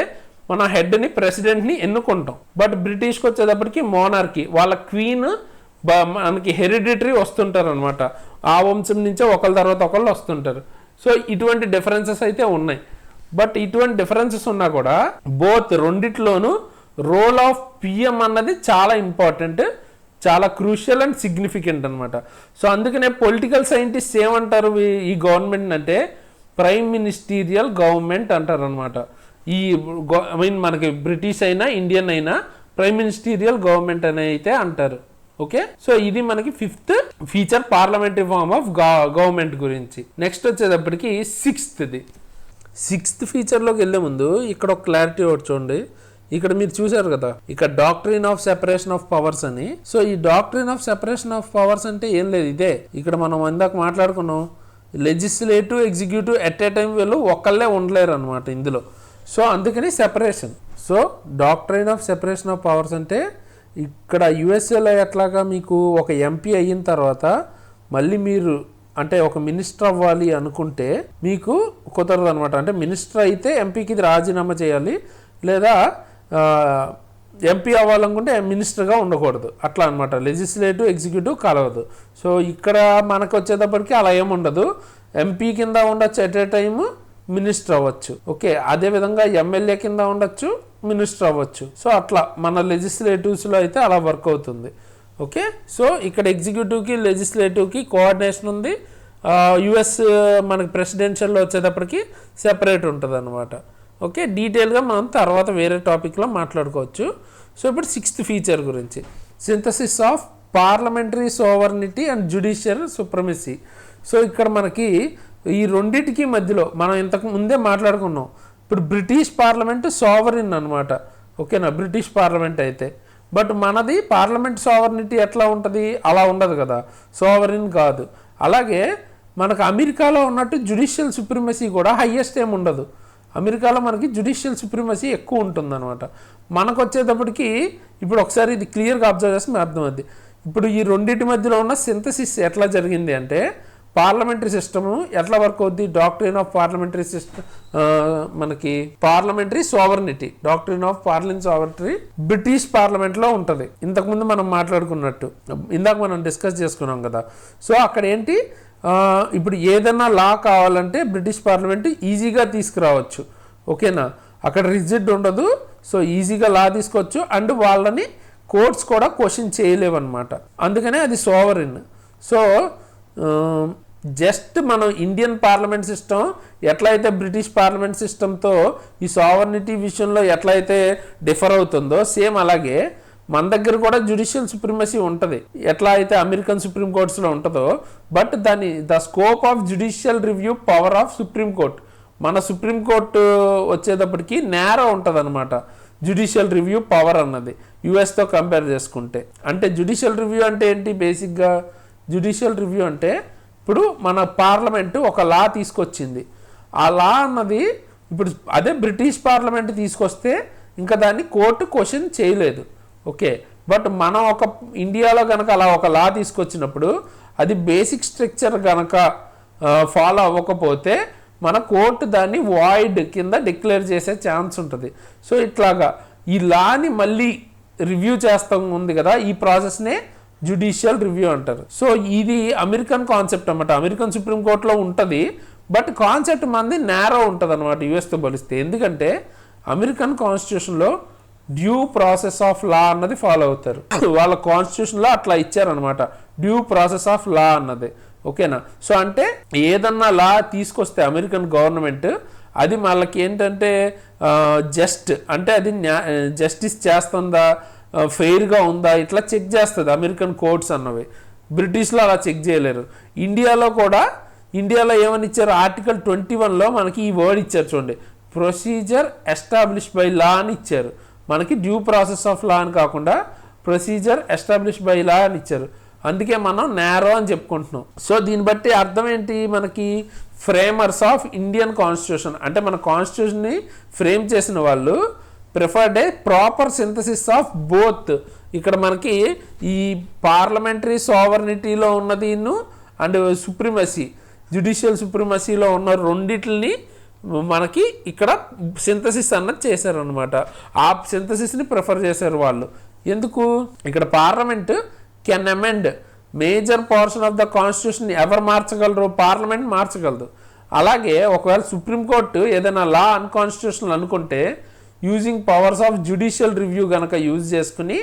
A: మన హెడ్ని ప్రెసిడెంట్ని ఎన్నుకుంటాం. బట్ బ్రిటిష్కి వచ్చేటప్పటికి మోనార్కీ, వాళ్ళ క్వీన్ మనకి హెరిడిటరీ వస్తుంటారు అనమాట, ఆ వంశం నుంచే ఒకళ్ళ తర్వాత ఒకళ్ళు వస్తుంటారు. సో ఇటువంటి డిఫరెన్సెస్ అయితే ఉన్నాయి. బట్ ఇటువంటి డిఫరెన్సెస్ ఉన్నా కూడా బోత్ రెండిట్లోనూ రోల్ ఆఫ్ పిఎం అన్నది చాలా ఇంపార్టెంట్, చాలా క్రూషియల్ అండ్ సిగ్నిఫికెంట్ అనమాట. సో అందుకనే పొలిటికల్ సైంటిస్ట్ ఏమంటారు ఈ గవర్నమెంట్ అంటే ప్రైమ్ మినిస్టీరియల్ గవర్నమెంట్ అంటారు అనమాట. మనకి బ్రిటిష్ అయినా ఇండియన్ అయినా ప్రైమ్ మినిస్టీరియల్ గవర్నమెంట్ అని అయితే అంటారు, ఓకే. సో ఇది మనకి fifth feature parliamentary form of government గురించి. నెక్స్ట్ వచ్చేటప్పటికి సిక్స్త్ ఫీచర్లోకి వెళ్ళే ముందు ఇక్కడ ఒక క్లారిటీ ఒకటి చూడండి. ఇక్కడ మీరు చూసారు కదా, ఇక్కడ doctrine of separation of powers అని. సో ఈ doctrine of separation of powers అంటే ఏం లేదు, ఇదే ఇక్కడ మనం ఇందాక మాట్లాడుకున్నాం, legislative executive at a time వీళ్ళు ఒక్కళ్ళే ఉండలేరు అనమాట ఇందులో. సో అందుకని separation. So doctrine of separation of powers అంటే ఇక్కడ యుఎస్ఏలో ఎట్లాగా మీకు ఒక ఎంపీ అయిన తర్వాత మళ్ళీ మీరు అంటే ఒక మినిస్టర్ అవ్వాలి అనుకుంటే మీకు కుదరదు అనమాట. అంటే మినిస్టర్ అయితే ఎంపీకి రాజీనామా చేయాలి, లేదా ఎంపీ అవ్వాలనుకుంటే మినిస్టర్గా ఉండకూడదు, అట్లా అనమాట. లెజిస్లేటివ్ ఎగ్జిక్యూటివ్ కలవదు. సో ఇక్కడ మనకు వచ్చేటప్పటికి అలా ఏముండదు. ఎంపీ కింద ఉండొచ్చు, ఎట్ ఏ టైమ్ మినిస్టర్ అవ్వచ్చు. ఓకే, అదేవిధంగా ఎమ్మెల్యే కింద ఉండొచ్చు, మినిస్టర్ అవ్వచ్చు. సో అట్లా మన లెజిస్లేటివ్స్లో అయితే అలా వర్క్ అవుతుంది. ఓకే, సో ఇక్కడ ఎగ్జిక్యూటివ్కి లెజిస్లేటివ్కి కోఆర్డినేషన్ ఉంది. యుఎస్ మనకి ప్రెసిడెన్షియల్లో వచ్చేటప్పటికి సెపరేట్ ఉంటుంది అనమాట. ఓకే, డీటెయిల్గా మనం తర్వాత వేరే టాపిక్లో మాట్లాడుకోవచ్చు. సో ఇప్పుడు 6th ఫీచర్ గురించి, synthesis of parliamentary sovereignty and judicial supremacy. So ఇక్కడ మనకి ఈ రెండింటికి మధ్యలో మనం ఇంతకు ముందే మాట్లాడుకున్నాం. ఇప్పుడు బ్రిటిష్ పార్లమెంట్ సోవరిన్ అనమాట. ఓకేనా, బ్రిటిష్ పార్లమెంట్ అయితే. బట్ మనది పార్లమెంట్ సోవర్నిటీ ఎట్లా ఉంటుంది, అలా ఉండదు కదా, సోవరిన్ కాదు. అలాగే మనకు అమెరికాలో ఉన్నట్టు జ్యుడిషియల్ సుప్రీమసీ కూడా హయ్యెస్ట్ ఏమి ఉండదు. అమెరికాలో మనకి జ్యుడిషియల్ సుప్రీమసీ ఎక్కువ ఉంటుంది అనమాట. మనకు వచ్చేటప్పటికి ఇప్పుడు ఒకసారి ఇది క్లియర్గా అబ్జర్వ్ చేస్తే మీకు అర్థమవుద్ది. ఇప్పుడు ఈ రెండింటి మధ్యలో ఉన్న సింథసిస్ ఎట్లా జరిగింది అంటే, పార్లమెంటరీ సిస్టమ్ ఎట్లా వర్క్ అవుద్ది, డాక్ట్రిన్ ఆఫ్ పార్లమెంటరీ సిస్టమ్, మనకి parliamentary sovereignty, doctrine of parliamentary sovereignty British పార్లమెంట్లో ఉంటుంది. ఇంతకుముందు మనం మాట్లాడుకున్నట్టు, ఇందాక మనం డిస్కస్ చేసుకున్నాం కదా. సో అక్కడ ఏంటి, ఇప్పుడు ఏదైనా లా కావాలంటే బ్రిటిష్ పార్లమెంట్ ఈజీగా తీసుకురావచ్చు. ఓకేనా, అక్కడ రిజిడ్ ఉండదు. సో ఈజీగా లా తీసుకోవచ్చు. అండ్ వాళ్ళని కోర్ట్స్ కూడా క్వశ్చన్ చేయలేవన్నమాట. అందుకనే అది సోవరిన్. సో జస్ట్ మనం ఇండియన్ పార్లమెంట్ సిస్టమ్ ఎట్లయితే బ్రిటిష్ పార్లమెంట్ సిస్టంతో ఈ సోవర్నిటీ విషయంలో ఎట్లయితే డిఫర్ అవుతుందో, సేమ్ అలాగే మన దగ్గర కూడా జ్యుడిషియల్ సుప్రీమసీ ఉంటుంది, ఎట్లా అయితే అమెరికన్ సుప్రీం కోర్ట్స్లో ఉంటుందో. But the scope of judicial review power of supreme court, మన సుప్రీంకోర్టు వచ్చేటప్పటికి నేరో ఉంటుంది అనమాట జ్యుడిషియల్ రివ్యూ పవర్ అన్నది యుఎస్తో కంపేర్ చేసుకుంటే. అంటే జ్యుడిషియల్ రివ్యూ అంటే ఏంటి, బేసిక్గా జ్యుడిషియల్ రివ్యూ అంటే ఇప్పుడు మన పార్లమెంటు ఒక లా తీసుకొచ్చింది. ఆ లా అన్నది ఇప్పుడు అదే బ్రిటిష్ పార్లమెంట్ తీసుకొస్తే ఇంకా దాన్ని కోర్టు క్వశ్చన్ చేయలేదు. ఓకే, బట్ మనం ఒక ఇండియాలో కనుక అలా ఒక లా తీసుకొచ్చినప్పుడు అది బేసిక్ స్ట్రక్చర్ కనుక ఫాలో అవ్వకపోతే మన కోర్టు దాన్ని వాయిడ్ కింద డిక్లేర్ చేసే ఛాన్స్ ఉంటుంది. సో ఇట్లాగా ఈ లాని మళ్ళీ రివ్యూ చేస్తాం ఉంది కదా, ఈ ప్రాసెస్నే జ్యుడిషియల్ రివ్యూ అంటారు. సో ఇది అమెరికన్ కాన్సెప్ట్ అన్నమాట. అమెరికన్ సుప్రీంకోర్టులో ఉంటుంది, బట్ కాన్సెప్ట్ మంది నేరో ఉంటుంది అనమాట యుఎస్తో పోలిస్తే. ఎందుకంటే అమెరికన్ కాన్స్టిట్యూషన్లో డ్యూ ప్రాసెస్ ఆఫ్ లా అన్నది ఫాలో అవుతారు. వాళ్ళ కాన్స్టిట్యూషన్లో అట్లా ఇచ్చారనమాట, డ్యూ ప్రాసెస్ ఆఫ్ లా అన్నది. ఓకేనా, సో అంటే ఏదన్నా లా తీసుకొస్తే అమెరికన్ గవర్నమెంట్ అది వాళ్ళకి ఏంటంటే జస్ట్ అంటే అది జస్టిస్ చేస్తుందా, ఫెయిర్గా ఉందా, ఇట్లా చెక్ చేస్తుంది అమెరికన్ కోర్ట్స్ అన్నవి. బ్రిటిష్లో అలా చెక్ చేయలేరు. ఇండియాలో ఏమని ఇచ్చారు, ఆర్టికల్ 21లో మనకి ఈ వర్డ్ ఇచ్చారు చూడండి, ప్రొసీజర్ ఎస్టాబ్లిష్ బై లా అని ఇచ్చారు. మనకి డ్యూ ప్రాసెస్ ఆఫ్ లా అని కాకుండా ప్రొసీజర్ ఎస్టాబ్లిష్ బై లా అని ఇచ్చారు. అందుకే మనం నేరో అని చెప్పుకుంటున్నాం. సో దీన్ని బట్టి అర్థం ఏంటి, మనకి ఫ్రేమర్స్ ఆఫ్ ఇండియన్ కాన్స్టిట్యూషన్ అంటే మన కాన్స్టిట్యూషన్ని ఫ్రేమ్ చేసిన వాళ్ళు preferred a proper synthesis of both. ఇక్కడ మనకి ఈ పార్లమెంటరీ సోవర్నిటీలో ఉన్నది అండ్ సుప్రీమసీ, జ్యుడిషియల్ సుప్రీమసీలో ఉన్న రెండిటిని మనకి ఇక్కడ సింథసిస్ అన్నది చేశారనమాట. ఆ సింథసిస్ని ప్రిఫర్ చేశారు వాళ్ళు. ఎందుకు, ఇక్కడ parliament can amend major portion of the constitution. ఎవరు మార్చగలరు, పార్లమెంట్ మార్చగలదు. అలాగే ఒకవేళ సుప్రీంకోర్టు ఏదైనా లా అన్కాన్స్టిట్యూషనల్ అనుకుంటే using powers of judicial review కనుక యూజ్ చేసుకుని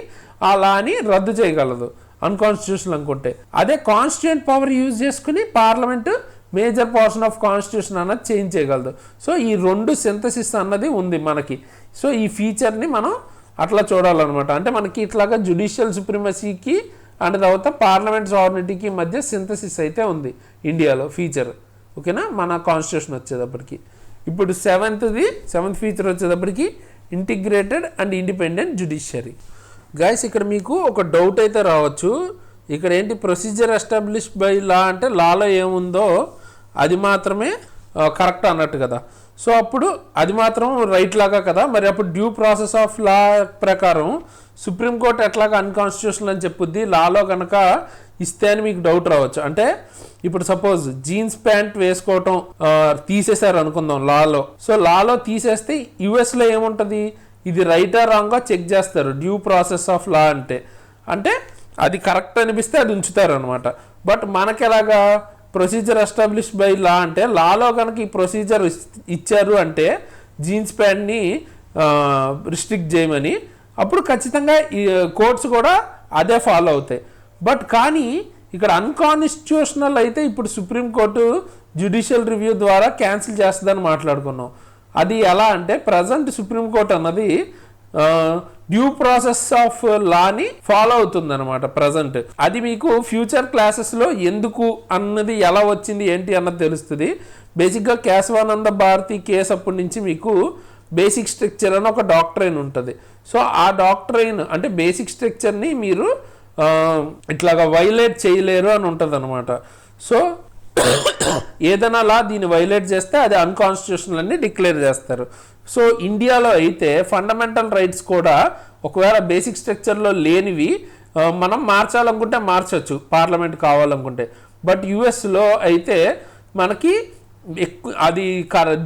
A: ఆ లాని రద్దు చేయగలదు అన్కాన్స్టిట్యూషనల్ అనుకుంటే. అదే కాన్స్టిట్యూయెంట్ పవర్ యూజ్ చేసుకుని parliament major portion of constitution అన్నది చేంజ్ చేయగలదు. సో ఈ రెండు సింథసిస్ అన్నది ఉంది మనకి. సో ఈ ఫీచర్ని మనం అట్లా చూడాలన్నమాట. అంటే మనకి ఇట్లాగా జ్యుడిషియల్ సుప్రీమసీకి అండ్ తర్వాత పార్లమెంట్ సావర్నిటీకి మధ్య సింథసిస్ అయితే ఉంది ఇండియాలో ఫీచర్. ఓకేనా, మన కాన్స్టిట్యూషన్ వచ్చేటప్పటికి. ఇప్పుడు సెవెంత్ ఫీచర్ వచ్చేటప్పటికి integrated and independent judiciary. Guys ఇక్కడ మీకు ఒక డౌట్ అయితే రావచ్చు, ఇక్కడ ఏంటి ప్రొసీజర్ ఎస్టాబ్లిష్ బై లా అంటే లాలో ఏముందో అది మాత్రమే కరెక్ట్ అన్నట్టు కదా. సో అప్పుడు అది మాత్రం రైట్ లాగా కదా, మరి అప్పుడు డ్యూ ప్రాసెస్ ఆఫ్ లా ప్రకారం సుప్రీంకోర్టు ఎట్లాగా అన్కాన్స్టిట్యూషనల్ అని చెప్పుద్ది లాలో కనుక ఇస్తే అని మీకు డౌట్ రావచ్చు. అంటే ఇప్పుడు సపోజ్ జీన్స్ ప్యాంట్ వేసుకోవటం తీసేశారు అనుకుందాం లాలో. సో లాలో తీసేస్తే యుఎస్లో ఏముంటుంది, ఇది రైటా రాంగ్గా చెక్ చేస్తారు డ్యూ ప్రాసెస్ ఆఫ్ లా అంటే అది కరెక్ట్ అనిపిస్తే అది ఉంచుతారు అనమాట. బట్ మనకెలాగా ప్రొసీజర్ ఎస్టాబ్లిష్ బై లా అంటే లాలో కనుక ఈ ప్రొసీజర్ ఇచ్చారు అంటే జీన్స్ ప్యాంట్ని రిస్ట్రిక్ట్ చేయమని, అప్పుడు ఖచ్చితంగా ఈ కోర్ట్స్ కూడా అదే ఫాలో అవుతాయి. బట్ కానీ ఇక్కడ అన్కాన్స్టిట్యూషనల్ అయితే ఇప్పుడు సుప్రీంకోర్టు జ్యుడిషియల్ రివ్యూ ద్వారా క్యాన్సిల్ చేస్తుందని మాట్లాడుకున్నాం. అది ఎలా అంటే ప్రజెంట్ సుప్రీంకోర్టు అన్నది డ్యూ ప్రాసెస్ ఆఫ్ లాని ఫాలో అవుతుంది అనమాట ప్రజెంట్. అది మీకు ఫ్యూచర్ క్లాసెస్లో ఎందుకు అన్నది ఎలా వచ్చింది ఏంటి అన్నది తెలుస్తుంది. బేసిక్గా కేశవానంద భారతి కేసు అప్పటి నుంచి మీకు బేసిక్ స్ట్రక్చర్ అని ఒక డాక్ట్రైన్ ఉంటుంది. సో ఆ డాక్ట్రైన్ అంటే బేసిక్ స్ట్రక్చర్ని మీరు ఇట్లాగా వైలేట్ చేయలేరు అని ఉంటుంది అనమాట. సో ఏదైనా లా దీన్ని వైలేట్ చేస్తే అది అన్కాన్స్టిట్యూషనల్ అని డిక్లేర్ చేస్తారు. సో ఇండియాలో అయితే ఫండమెంటల్ రైట్స్ కూడా ఒకవేళ బేసిక్ స్ట్రక్చర్లో లేనివి మనం మార్చాలనుకుంటే మార్చవచ్చు పార్లమెంట్ కావాలనుకుంటే. బట్ యుఎస్లో అయితే మనకి అది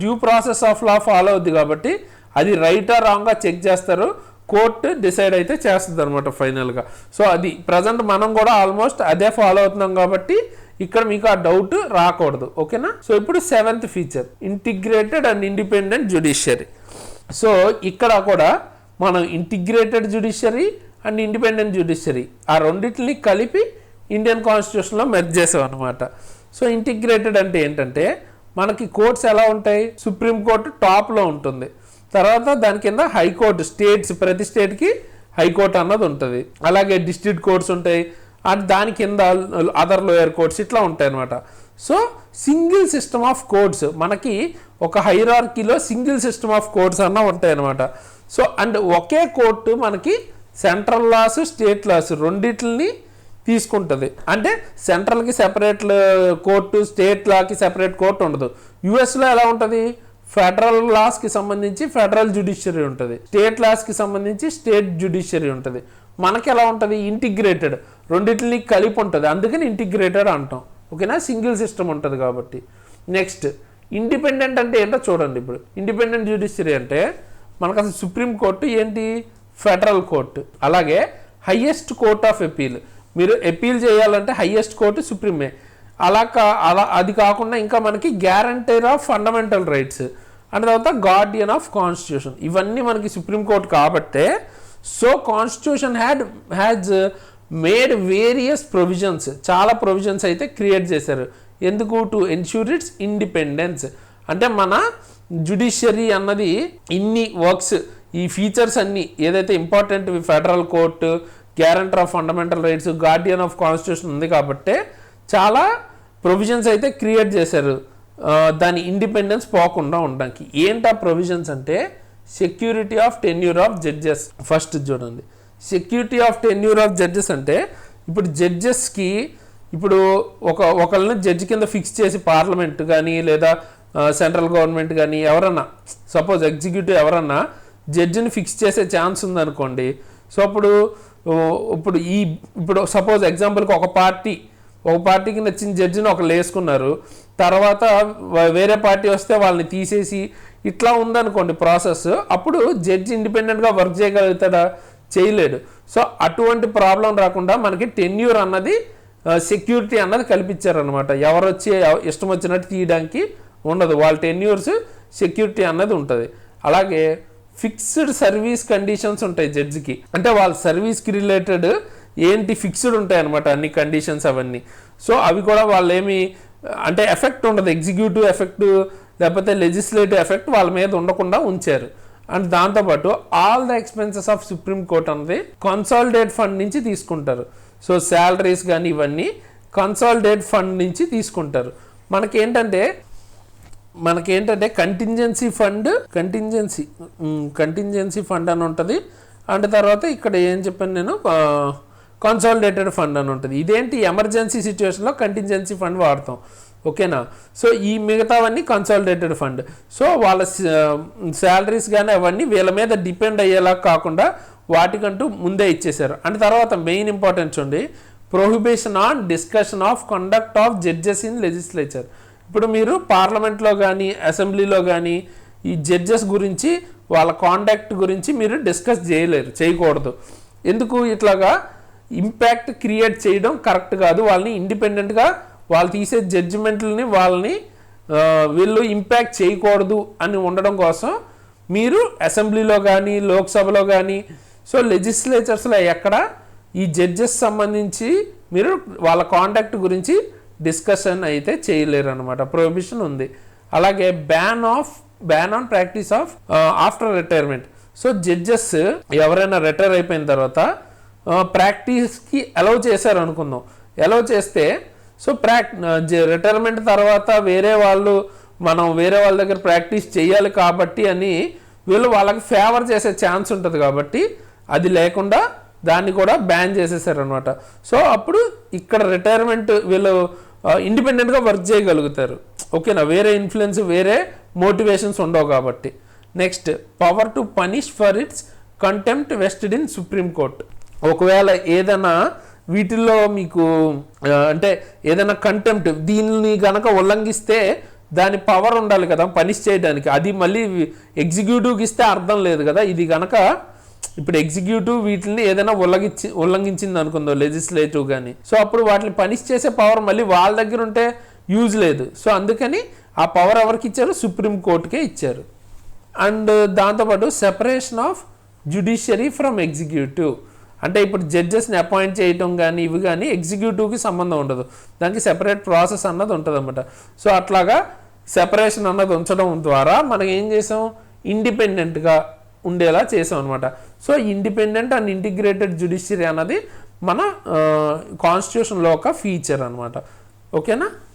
A: due process of law follow అవుద్ది కాబట్టి అది రైటా రాంగ్గా చెక్ చేస్తారు, కోర్టు డిసైడ్ అయితే చేస్తుంది అనమాట ఫైనల్గా. సో అది ప్రజెంట్ మనం కూడా ఆల్మోస్ట్ అదే ఫాలో అవుతున్నాం కాబట్టి ఇక్కడ మీకు ఆ డౌట్ రాకూడదు. ఓకేనా. సో ఇప్పుడు 7th feature integrated and independent judiciary. So ఇక్కడ కూడా మనం integrated judiciary and independent judiciary ఆ రెండింటిని కలిపి ఇండియన్ కాన్స్టిట్యూషన్లో మెర్జ్ చేసాం అనమాట. సో ఇంటిగ్రేటెడ్ అంటే ఏంటంటే మనకి కోర్ట్స్ ఎలా ఉంటాయి, సుప్రీంకోర్టు టాప్లో ఉంటుంది, తర్వాత దాని కింద హైకోర్టు స్టేట్స్ ప్రతి స్టేట్కి హైకోర్టు అన్నది ఉంటుంది, అలాగే డిస్ట్రిక్ట్ కోర్ట్స్ ఉంటాయి, అండ్ దాని కింద అదర్ లోయర్ కోర్ట్స్ ఇట్లా ఉంటాయి అనమాట. So single system of courts మనకి ఒక హైరార్కీలో సింగిల్ సిస్టమ్ ఆఫ్ కోర్ట్స్ అన్న ఉంటాయి అనమాట. సో అండ్ ఒకే కోర్టు మనకి సెంట్రల్ లాస్ స్టేట్ లాస్ రెండిటిని తీసుకుంటుంది. అంటే సెంట్రల్కి సెపరేట్ కోర్టు, స్టేట్ లాకి సెపరేట్ కోర్టు ఉండదు. యుఎస్లో ఎలా ఉంటుంది, ఫెడరల్ లాస్కి సంబంధించి ఫెడరల్ జ్యుడిషియరీ ఉంటుంది, స్టేట్ లాస్కి సంబంధించి స్టేట్ జ్యుడిషియరీ ఉంటుంది. మనకి ఎలా ఉంటుంది, ఇంటిగ్రేటెడ్ రెండింటిని కలిపి ఉంటుంది, అందుకని ఇంటిగ్రేటెడ్ అంటాం. ఓకేనా, సింగిల్ సిస్టమ్ ఉంటుంది కాబట్టి. నెక్స్ట్ ఇండిపెండెంట్ అంటే ఏంటో చూడండి. ఇప్పుడు ఇండిపెండెంట్ జ్యుడిషియరీ అంటే మనకు అసలు సుప్రీంకోర్టు ఏంటి, ఫెడరల్ కోర్టు, అలాగే హయ్యెస్ట్ కోర్ట్ ఆఫ్ అపీల్. మీరు అపీల్ చేయాలంటే హయ్యెస్ట్ కోర్టు సుప్రీమే. అలా అది కాకుండా ఇంకా మనకి గ్యారంటీర్ ఆఫ్ ఫండమెంటల్ రైట్స్ అండ్ తర్వాత గార్డియన్ ఆఫ్ కాన్స్టిట్యూషన్, ఇవన్నీ మనకి సుప్రీంకోర్టు కాబట్టే. So constitution has made various provisions, చాలా ప్రొవిజన్స్ అయితే క్రియేట్ చేశారు. ఎందుకు, టు ఎన్ష్యూర్ ఇట్స్ ఇండిపెండెన్స్. అంటే మన జ్యుడిషియరీ అన్నది ఇన్ని వర్క్స్, ఈ ఫీచర్స్ అన్నీ ఏదైతే important federal court, guarantor of fundamental rights, Guardian of constitution ఉంది కాబట్టే చాలా ప్రొవిజన్స్ అయితే క్రియేట్ చేశారు దాని ఇండిపెండెన్స్ పోకుండా ఉండడానికి. ఏంటా ప్రొవిజన్స్ అంటే security of tenure of judges. First చూడండి, security of tenure of judges అంటే ఇప్పుడు జడ్జెస్కి ఇప్పుడు ఒకళ్ళని జడ్జి కింద ఫిక్స్ చేసి పార్లమెంట్ కానీ లేదా సెంట్రల్ గవర్నమెంట్ కానీ ఎవరన్నా సపోజ్ ఎగ్జిక్యూటివ్ ఎవరన్నా జడ్జిని ఫిక్స్ చేసే ఛాన్స్ ఉందనుకోండి. సో ఇప్పుడు సపోజ్ ఎగ్జాంపుల్కి ఒక పార్టీకి నచ్చిన జడ్జిని ఒకళ్ళు వేసుకున్నారు, తర్వాత వేరే పార్టీ వస్తే వాళ్ళని తీసేసి ఇట్లా ఉందనుకోండి ప్రాసెస్, అప్పుడు జడ్జి ఇండిపెండెంట్గా వర్క్ చేయగలుగుతాడా, చేయలేడు. సో అటువంటి ప్రాబ్లం రాకుండా మనకి టెన్యూర్ అన్నది సెక్యూరిటీ అన్నది కల్పించారనమాట. ఎవరు వచ్చి ఇష్టం వచ్చినట్టు తీయడానికి ఉండదు, వాళ్ళ టెన్యూర్స్ సెక్యూరిటీ అన్నది ఉంటుంది. అలాగే ఫిక్స్డ్ సర్వీస్ కండిషన్స్ ఉంటాయి జడ్జికి, అంటే వాళ్ళ సర్వీస్కి రిలేటెడ్ ఏంటి ఫిక్స్డ్ ఉంటాయి అనమాట అన్ని కండిషన్స్ అవన్నీ. సో అవి కూడా వాళ్ళు ఏమి అంటే ఎఫెక్ట్ ఉండదు, ఎగ్జిక్యూటివ్ ఎఫెక్ట్ లేకపోతే లెజిస్లేటివ్ ఎఫెక్ట్ వాళ్ళ మీద ఉండకుండా ఉంచారు. అండ్ దాంతోపాటు all the expenses of supreme court అనేది కన్సాలిడేట్ ఫండ్ నుంచి తీసుకుంటారు. సో శాలరీస్ కానీ ఇవన్నీ కన్సాలిడేట్ ఫండ్ నుంచి తీసుకుంటారు. మనకేంటంటే కంటింజెన్సీ ఫండ్ అని ఉంటుంది. అండ్ తర్వాత ఇక్కడ ఏం చెప్పాను నేను, కన్సాలిడేటెడ్ ఫండ్ అని ఉంటుంది. ఇదేంటి, ఎమర్జెన్సీ సిచ్యువేషన్లో కంటింజెన్సీ ఫండ్ వాడతాం. ఓకేనా. సో ఈ మిగతావన్నీ కన్సాలిడేటెడ్ ఫండ్. సో వాళ్ళ శాలరీస్ కానీ అవన్నీ వీళ్ళ మీద డిపెండ్ అయ్యేలా కాకుండా వాటికంటూ ముందే ఇచ్చేశారు. అండ్ తర్వాత మెయిన్ ఇంపార్టెన్స్ ఉంది, prohibition on discussion of conduct of judges in legislature. ఇప్పుడు మీరు పార్లమెంట్లో కానీ అసెంబ్లీలో కానీ ఈ జడ్జెస్ గురించి వాళ్ళ కాండక్ట్ గురించి మీరు డిస్కస్ చేయకూడదు. ఎందుకు, ఇట్లాగా ఇంపాక్ట్ క్రియేట్ చేయడం కరెక్ట్ కాదు. వాళ్ళని ఇండిపెండెంట్గా వాళ్ళు తీసే జడ్జిమెంట్లని వాళ్ళని వీళ్ళు ఇంపాక్ట్ చేయకూడదు అని ఉండడం కోసం మీరు అసెంబ్లీలో కానీ లోక్సభలో కానీ సో లెజిస్లేచర్స్లో ఎక్కడ ఈ జడ్జెస్ సంబంధించి మీరు వాళ్ళ కాంటాక్ట్ గురించి డిస్కషన్ అయితే చేయలేరు అనమాట, ప్రొహిబిషన్ ఉంది. అలాగే ban on practice of after retirement. So judges ఎవరైనా రిటైర్ అయిపోయిన తర్వాత ప్రాక్టీస్కి అలౌ చేశారు అనుకుందాం. అలౌ చేస్తే సో రిటైర్మెంట్ తర్వాత మనం వేరే వాళ్ళ దగ్గర ప్రాక్టీస్ చేయాలి కాబట్టి అని వీళ్ళు వాళ్ళకి ఫేవర్ చేసే ఛాన్స్ ఉంటుంది కాబట్టి అది లేకుండా దాన్ని కూడా బ్యాన్ చేసేసారు అనమాట. సో అప్పుడు ఇక్కడ రిటైర్మెంట్ వీళ్ళు ఇండిపెండెంట్గా వర్క్ చేయగలుగుతారు. ఓకేనా, వేరే ఇన్ఫ్లుయెన్స్ వేరే మోటివేషన్స్ ఉండవు కాబట్టి. Next, power to punish for it's contempt vested in supreme court. ఒకవేళ ఏదైనా వీటిల్లో మీకు అంటే ఏదైనా కంటెంప్ట్ దీన్ని గనక ఉల్లంఘిస్తే దాని పవర్ ఉండాలి కదా పనిష్ చేయడానికి. అది మళ్ళీ ఎగ్జిక్యూటివ్కి ఇస్తే అర్థం లేదు కదా. ఇది గనక ఇప్పుడు ఎగ్జిక్యూటివ్ వీటిని ఏదైనా ఉల్లంఘించింది అనుకుందో లెజిస్లేటివ్ కానీ, సో అప్పుడు వాటిని పనిష్ చేసే పవర్ మళ్ళీ వాళ్ళ దగ్గర ఉంటే యూజ్ లేదు. సో అందుకని ఆ పవర్ ఎవరికి ఇచ్చారు? సుప్రీం కోర్టుకే ఇచ్చారు. అండ్ దాంతోపాటు separation of judiciary from executive. అంటే ఇప్పుడు జడ్జెస్ని అపాయింట్ చేయటం కానీ ఇవి కానీ ఎగ్జిక్యూటివ్కి సంబంధం ఉండదు, దానికి సెపరేట్ ప్రాసెస్ అన్నది ఉంటుంది అన్నమాట. సో అట్లాగా సెపరేషన్ అన్నది ఉంచడం ద్వారా మనం ఏం చేసాం? ఇండిపెండెంట్గా ఉండేలా చేసాం అనమాట. So independent and integrated judiciary అన్నది మన కాన్స్టిట్యూషన్లో ఒక ఫీచర్ అనమాట. ఓకేనా?